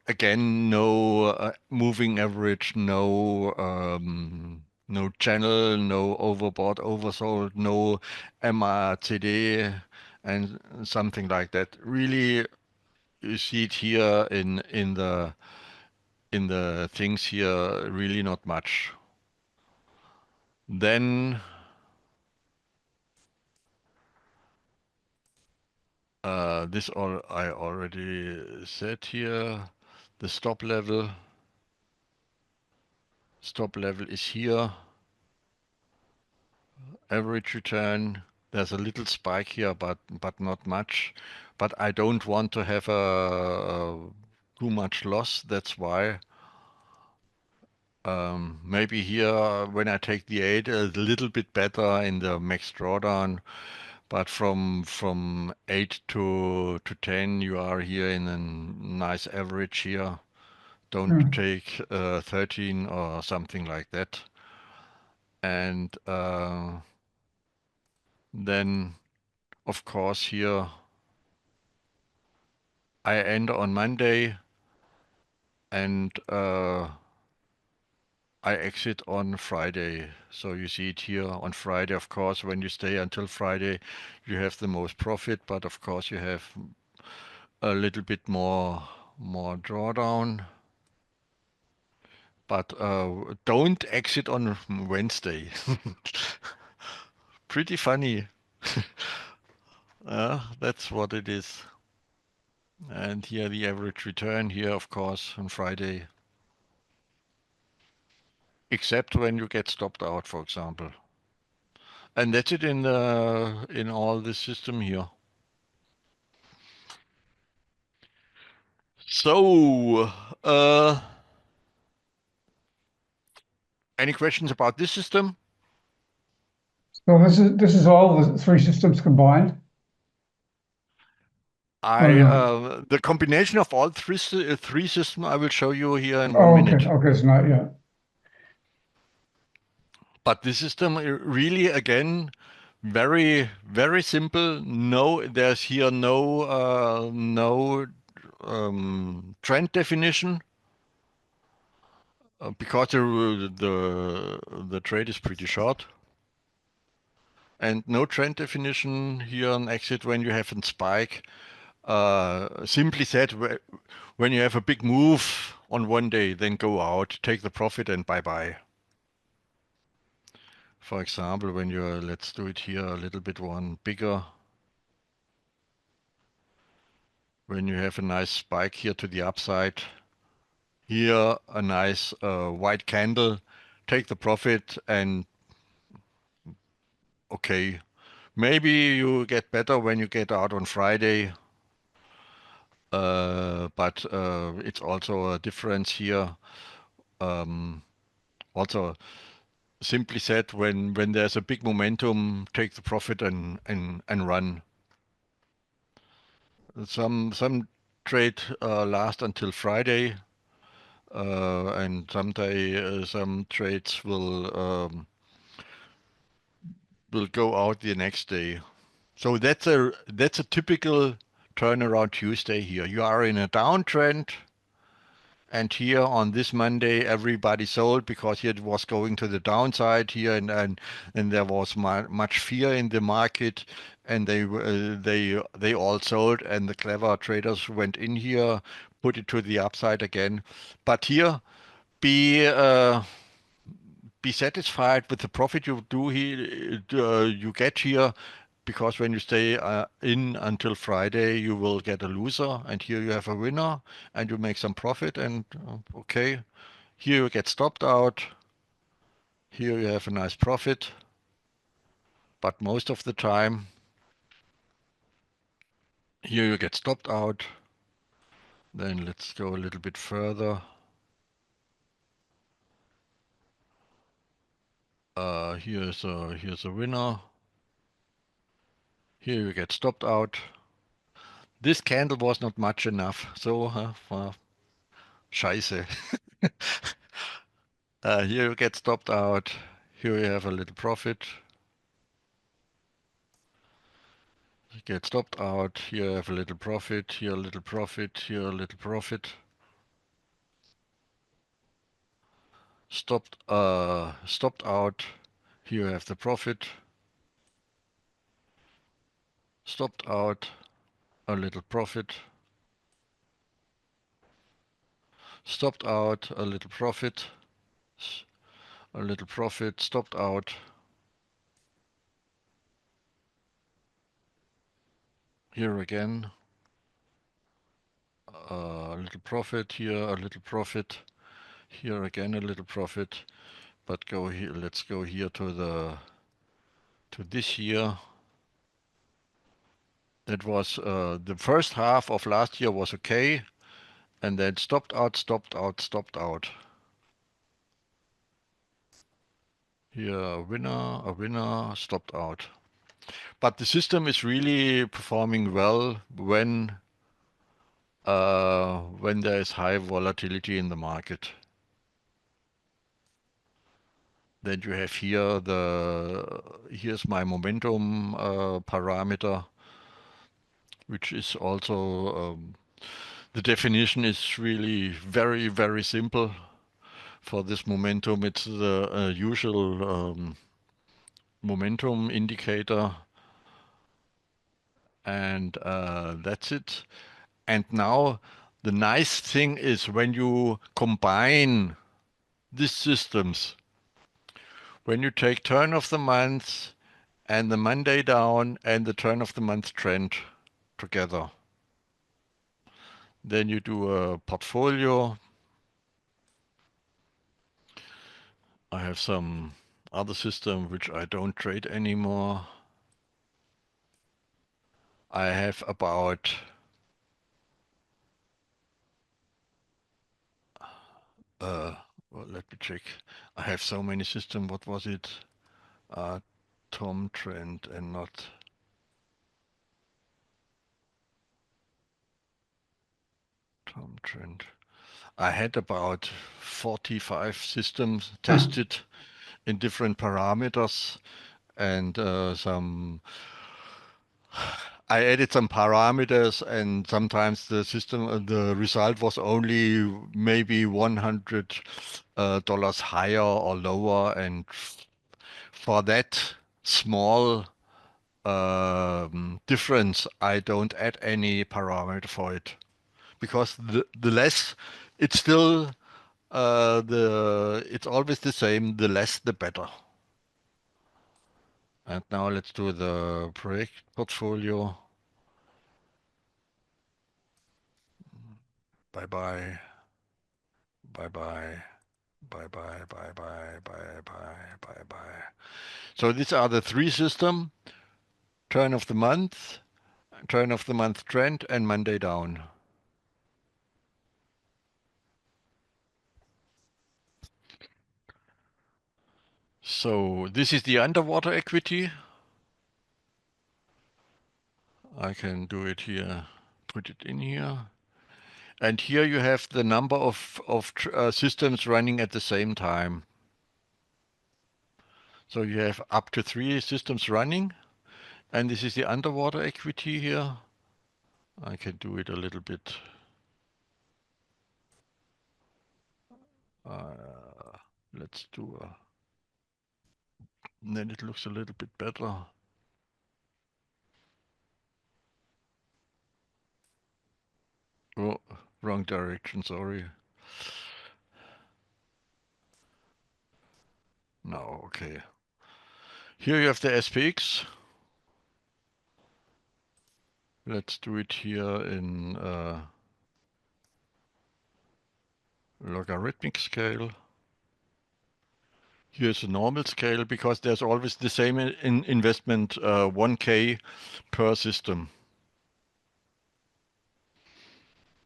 moving average, no channel, no overbought, oversold, no MACD, and something like that. Really, you see it here in the things here. Really, not much. Then this all I already said here. The stop level is here. Average return. There's a little spike here, but not much. But I don't want to have too much loss. That's why maybe here when I take the 8 a little bit better in the max drawdown. But from 8 to 10, you are here in a nice average here. Don't Yeah. take 13 or something like that. And then, of course, here I end on Monday and I exit on Friday. So you see it here on Friday. Of course, when you stay until Friday, you have the most profit, but of course you have a little bit more drawdown. But don't exit on Wednesday. Pretty funny. That's what it is. And here the average return here, of course, on Friday. Except when you get stopped out, for example. And that's it in all this system here. So, any questions about this system? So this is all the three systems combined? Or no? The combination of all three systems I will show you here in 1 Oh, okay. minute. Okay, it's not yet. But the system really, again, very, very simple. No, there's here no trend definition because the trade is pretty short. And no trend definition here on exit when you have a spike. Simply said, when you have a big move on one day, then go out, take the profit and bye-bye. For example, when you're, let's do it here a little bit one bigger. When you have a nice spike here to the upside, here a nice white candle, take the profit and okay. Maybe you get better when you get out on Friday, but it's also a difference here. Also, simply said, when there's a big momentum, take the profit and run. Some trade last until Friday, and someday some trades will go out the next day. So that's a typical turnaround Tuesday here. You are in a downtrend, and here on this Monday everybody sold because it was going to the downside here, and there was much fear in the market, and they all sold, and the clever traders went in here, put it to the upside again. But here, be be satisfied with the profit you do here, you get here, because when you stay in until Friday, you will get a loser, and here you have a winner, and you make some profit, and okay, here you get stopped out, here you have a nice profit, but most of the time, here you get stopped out. Then let's go a little bit further. Here's a winner. Here you get stopped out. This candle was not much enough, so scheiße. Here you get stopped out. Here you have a little profit. Get stopped out. Here you have a little profit. Here a little profit. Here a little profit. Stopped out. Here you have the profit. Stopped out. A little profit. Stopped out. A little profit. a little profit, stopped out. Here again, a little profit here, a little profit. Here again, a little profit. But go here, let's go here to this year. That was the first half of last year was okay, and then stopped out, stopped out, stopped out. Here a winner, stopped out. But the system is really performing well when there is high volatility in the market. Then you have here here's my momentum parameter, which is also the definition is really very, very simple. For this momentum, it's the usual momentum indicator, and that's it. And now the nice thing is when you combine these systems, when you take turn of the month and the Monday down and the turn of the month trend together, then you do a portfolio. I have some other system which I don't trade anymore. I have about well, let me check. I have so many systems. What was it? Tom trend and not Tom trend. I had about 45 systems tested in different parameters, and I added some parameters, and sometimes the result was only maybe $100 higher or lower, and for that small difference, I don't add any parameter for it, because the less it's still it's always the same. The less, the better. And now let's do the project portfolio. Bye bye. Bye bye. Bye bye. Bye bye. Bye bye. Bye bye. So these are the three systems: turn of the month, turn of the month trend, and Monday down. So this is the underwater equity. I can do it here, put it in here. And here you have the number of systems running at the same time. So you have up to 3 systems running, and this is the underwater equity here. I can do it a little bit. Let's do then it looks a little bit better. Oh, wrong direction, sorry. No, okay. Here you have the SPX. Let's do it here in logarithmic scale. Here's a normal scale, because there's always the same investment, 1K per system.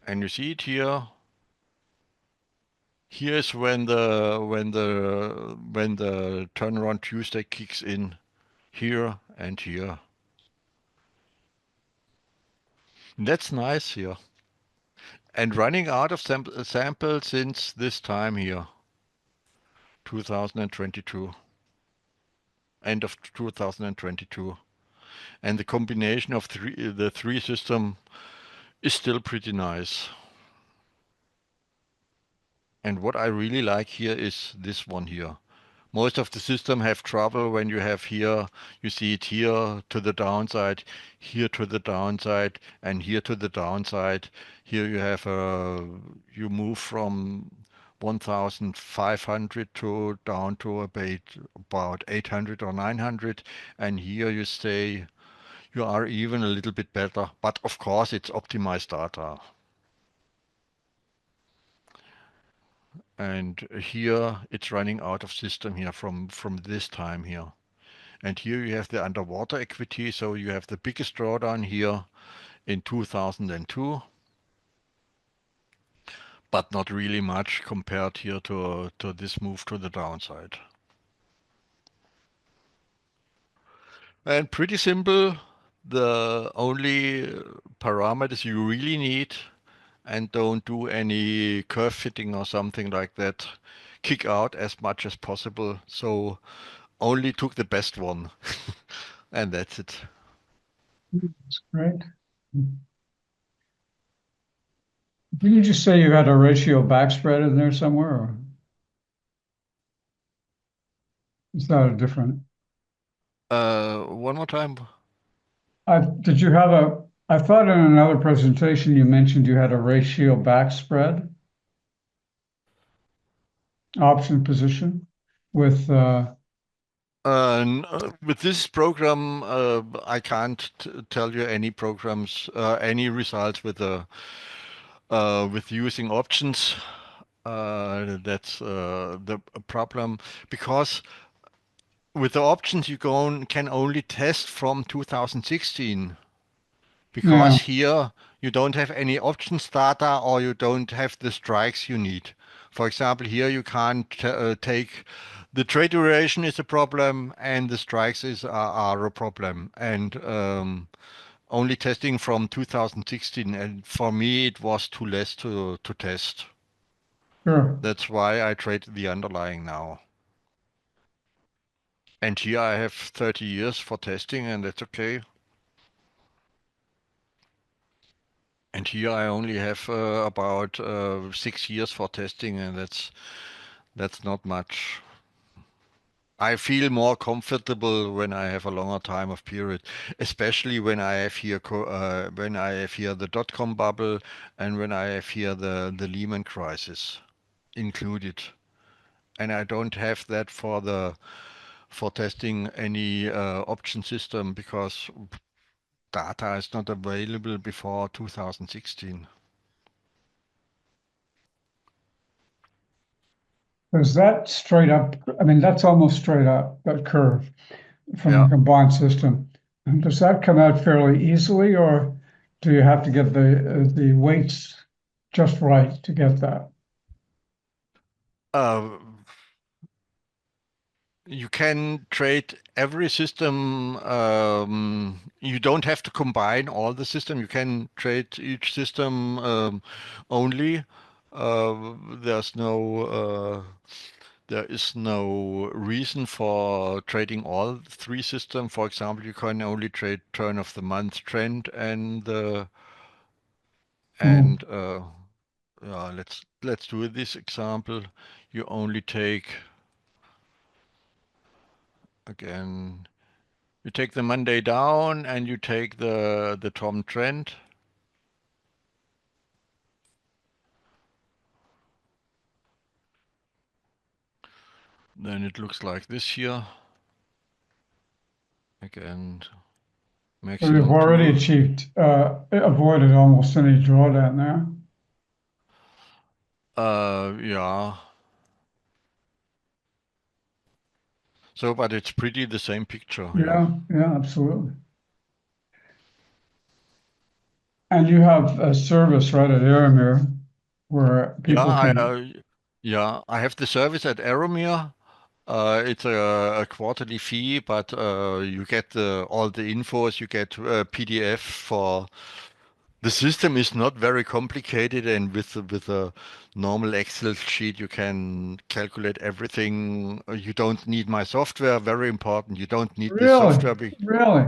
And you see it here. Here's when the turnaround Tuesday kicks in, here and here. And that's nice here. And running out of sample since this time here, 2022, end of 2022. And the combination of the three system is still pretty nice. And what I really like here is this one here. Most of the system have trouble when you have here, you see it here to the downside, here to the downside, and here to the downside. Here you have you move from 1,500 to down to about 800 or 900, and here you stay, you are even a little bit better, but of course it's optimized data. And here it's running out of system here from this time here. And here you have the underwater equity, so you have the biggest drawdown here in 2002, but not really much compared here to this move to the downside. And pretty simple. The only parameters you really need, and don't do any curve fitting or something like that. Kick out as much as possible. So only took the best one. And that's it. That's great. Didn't you just say you had a ratio backspread in there somewhere, or is that a different? One more time. Did you have I thought in another presentation you mentioned you had a ratio backspread option position with, With this program, I can't tell you any programs, any results with using options. That's the problem, because with the options you can only test from 2016, yeah, because here you don't have any options data, or you don't have the strikes you need. For example, here you can't take the trade duration is a problem, and the strikes are a problem, and only testing from 2016, and for me it was too less to test. sure. That's why I trade the underlying now. And here I have 30 years for testing, and that's okay. And here I only have about 6 years for testing, and that's not much. I feel more comfortable when I have a longer time of period, especially when I have here the dot-com bubble, and when I have here the Lehman crisis included. And I don't have that for testing any option system, because data is not available before 2016. Is that straight up? I mean, that's almost straight up, that curve from the Yeah. combined system. And does that come out fairly easily, or do you have to get the weights just right to get that? Uh, you can trade every system. You don't have to combine all the system. You can trade each system only. Uh, there's there is no reason for trading all three systems. For example, you can only trade turn of the month trend and Hmm. and yeah, let's do this example. You only take again. You take the Monday down and you take the Tom trend. Then it looks like this here. Again, So you've maximum already two. achieved, avoided almost any drawdown there. Yeah. So, but it's pretty the same picture here. Yeah, yeah, absolutely. And you have a service right at Aramir where Yeah, people can, yeah, I have the service at Aeromir. It's a quarterly fee, but you get all the infos. You get PDF for the system is not very complicated, and with a normal Excel sheet, you can calculate everything. You don't need my software. Very important. You don't need this really, software. really.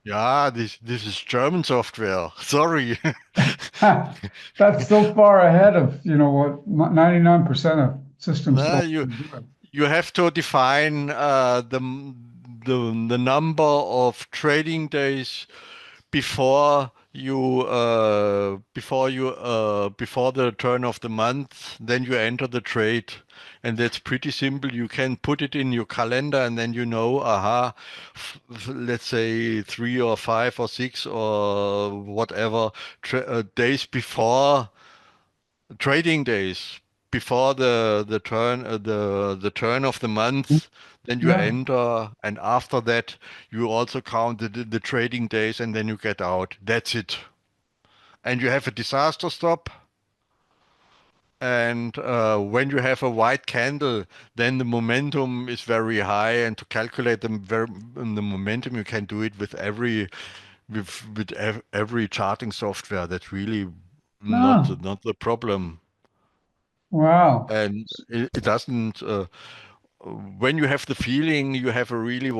Yeah, this is German software. Sorry. That's so far ahead of, what 99% of systems No, still do it. you have to define the number of trading days before you before the turn of the month, then you enter the trade, and that's pretty simple. You can put it in your calendar, and then you know, aha, let's say 3 or 5 or 6 or whatever days before trading days before the turn the turn of the month, then you Yeah. enter, and after that you also count the trading days, and then you get out. That's it. And you have a disaster stop. And when you have a white candle, then the momentum is very high. And to calculate the momentum, you can do it with every charting software. That's really No. not the problem. Wow. And it doesn't. When you have the feeling you have a really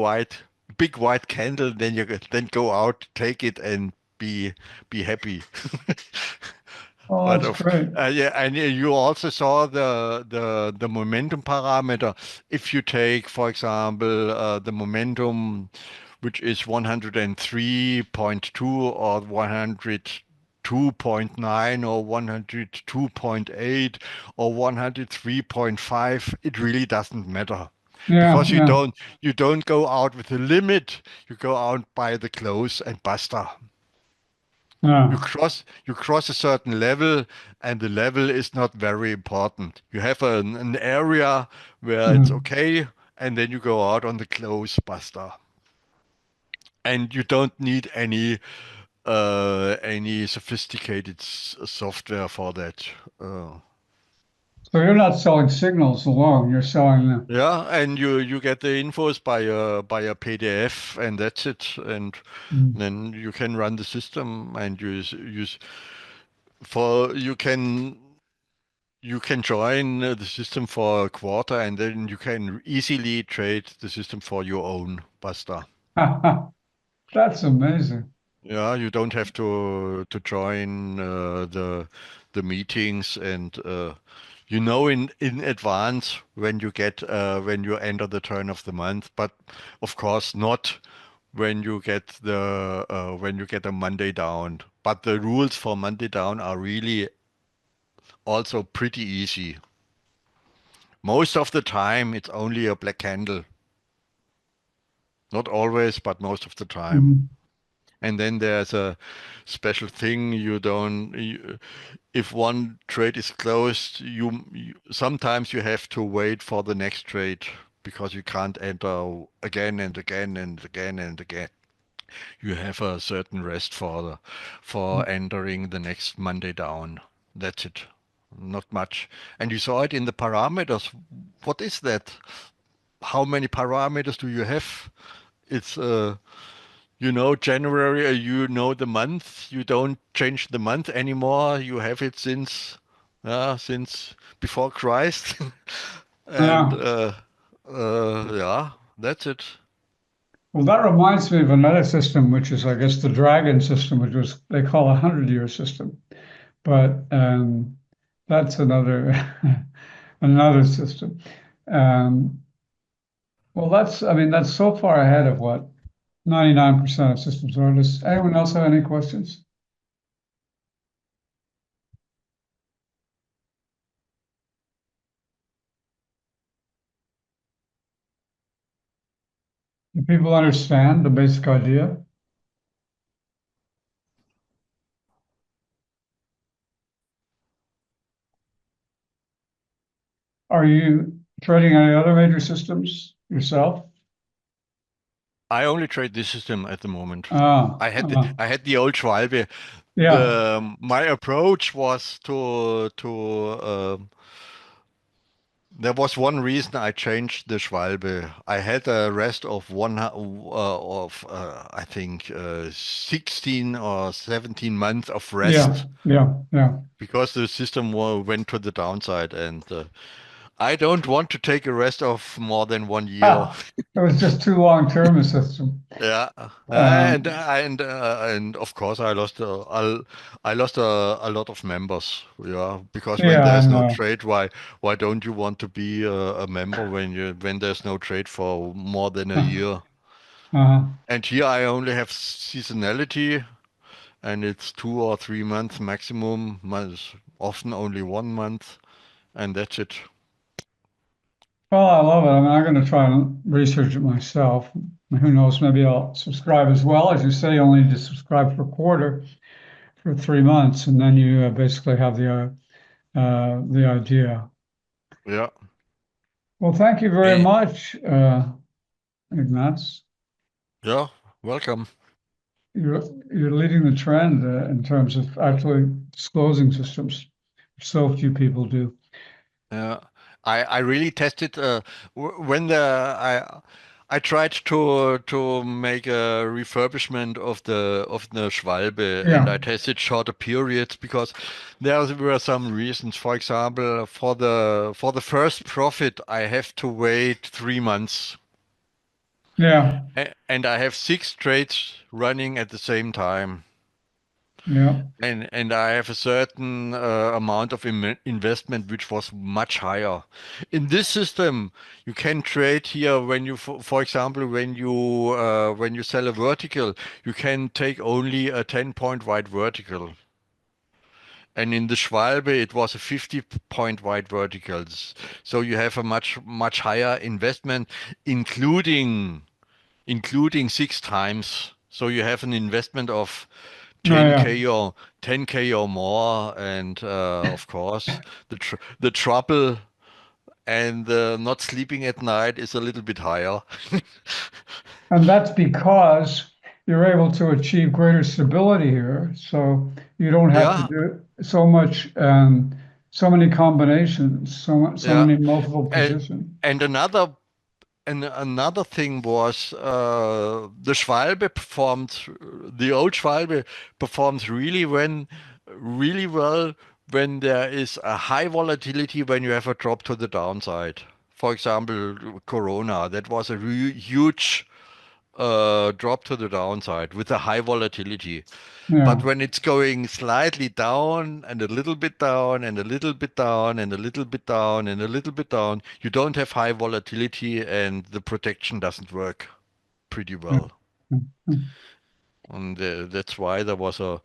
big white candle, then then go out, take it, and be happy. Oh, But that's great. yeah, and you also saw the momentum parameter. If you take, for example, the momentum, which is 103.2 or 102.9 or 102.8 or 103.5, it really doesn't matter Yeah, because yeah, you don't go out with a limit. You go out by the close and basta. yeah. You cross a certain level, and the level is not very important. You have an area where it's Mhm. okay, and then you go out on the close, basta. And you don't need any sophisticated software for that. So you're not selling signals alone, you're selling them. Yeah, and you get the infos by a PDF, and that's it. And Mm. then you can run the system, and use for you can join the system for a quarter, and then you can easily trade the system for your own. Basta. That's amazing. Yeah, you don't have to join the meetings, and you know in advance when you enter the turn of the month. But of course not when you get a Monday down. But the rules for Monday down are really also pretty easy. Most of the time, it's only a black candle. Not always, but most of the time. Mhm. And then there's a special thing if one trade is closed, sometimes you have to wait for the next trade because you can't enter again and again and again and again. You have a certain rest for entering the next Monday down. That's it. Not much. And you saw it in the parameters. What is that? How many parameters do you have? It's January, you know the month. You don't change the month anymore. You have it since before Christ. And Yeah. yeah, that's it. Well, that reminds me of another system, which is, I guess, the Dragon system, which was they call a 100-year system. But that's another another system. Um, well, I mean, that's so far ahead of what 99% of systems are. Does anyone else have any questions? Do people understand the basic idea? Are you trading any other major systems yourself? I only trade this system at the moment. Ah, I had the old Schwalbe. yeah, My approach was there was one reason I changed the Schwalbe. I had a rest of I think 16 or 17 months of yeah, rest yeah. because the system went to the downside, and I don't want to take a rest of more than 1 year. Ah, it was just too long-term a system. Yeah, Um, and of course I lost a lot of members. Yeah, because when yeah, I there's no know. trade, why don't you want to be a member when there's no trade for more than a year? Uh-huh. And here I only have seasonality, and it's 2 or 3 months maximum, often only 1 month, and that's it. Well, I love it. I mean, I'm going to try and research it myself. Who knows? Maybe I'll subscribe as well. As you say, you only need to subscribe for a quarter for 3 months, and then you basically have the idea. Yeah. Well, thank you very Eh, much, Ignatz. yeah, welcome. You're you're leading the trend in terms of actually disclosing systems. So few people do. Yeah, I really tested when I tried to make a refurbishment of the Schwalbe, and Yeah, I tested shorter periods because there were some reasons. For example, for the first profit, I have to wait 3 months, yeah, and I have 6 trades running at the same time. yeah. And I have a certain amount of investment which was much higher. In this system, you can trade here when you, for example, when you sell a vertical, you can take only a 10-point wide vertical. And in the Schwalbe, it was a 50-point wide verticals. So you have a much higher investment, including 6 times. So you have an investment of Oh, yeah. 10K or 10K or more, and of course the trouble and not sleeping at night is a little bit higher. And that's because you're able to achieve greater stability here. So you don't have to Yeah, do so much, so many combinations, so yeah. many multiple And, positions. and another thing was the Schwalbe the old Schwalbe performs really well when there is a high volatility when you have a drop to the downside. For example, Corona, that was a huge drop to the downside with a high volatility. But Yeah. when it's going slightly down and a little bit down and a little bit down and a little bit down and a little bit down, you don't have high volatility and the protection doesn't work pretty Yeah. well. Yeah. And that's why that was a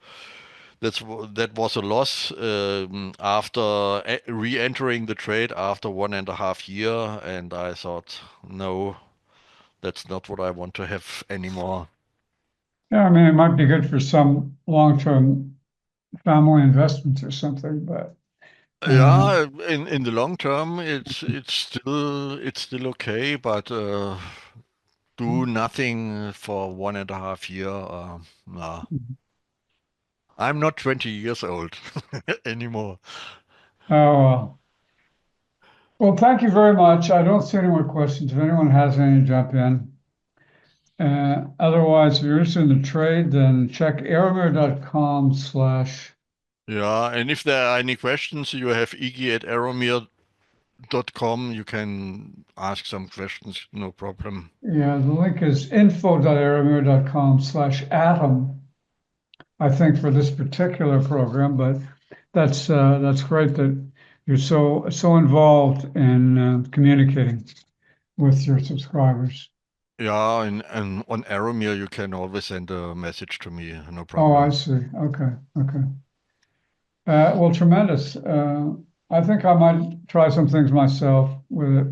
loss after re-entering the trade after 1.5 year, and I thought, no, that's not what I want to have anymore. Yeah, I mean, it might be good for some long-term family investments or something, but Yeah, in the long term, it's still okay, but do nothing for 1.5 year. Nah, I'm not 20 years old anymore. oh well. Well, thank you very much. I don't see any more questions. If anyone has any, jump in. Otherwise, if you're interested in the trade, then check aramir.com/. Yeah, and if there are any questions, you have iggy@aromir.com. You can ask some questions, no problem. Yeah, the link is info.aramir.com/atom, I think, for this particular program, but that's great that you're so involved in communicating with your subscribers. Yeah, and on Aromir, you can always send a message to me, no Oh, I problem. see. Okay, okay. Well, tremendous. I think I might try some things myself with it,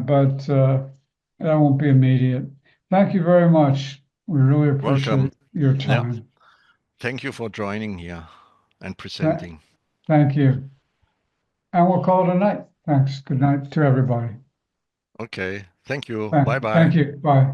but that won't be immediate. Thank you very much. We really Welcome. appreciate your Yeah, time. thank you for joining here and Th- presenting. Thank you. And we'll call it a night. Thanks. Good night to everybody. Okay, thank you. Bye Thank bye. you. Bye.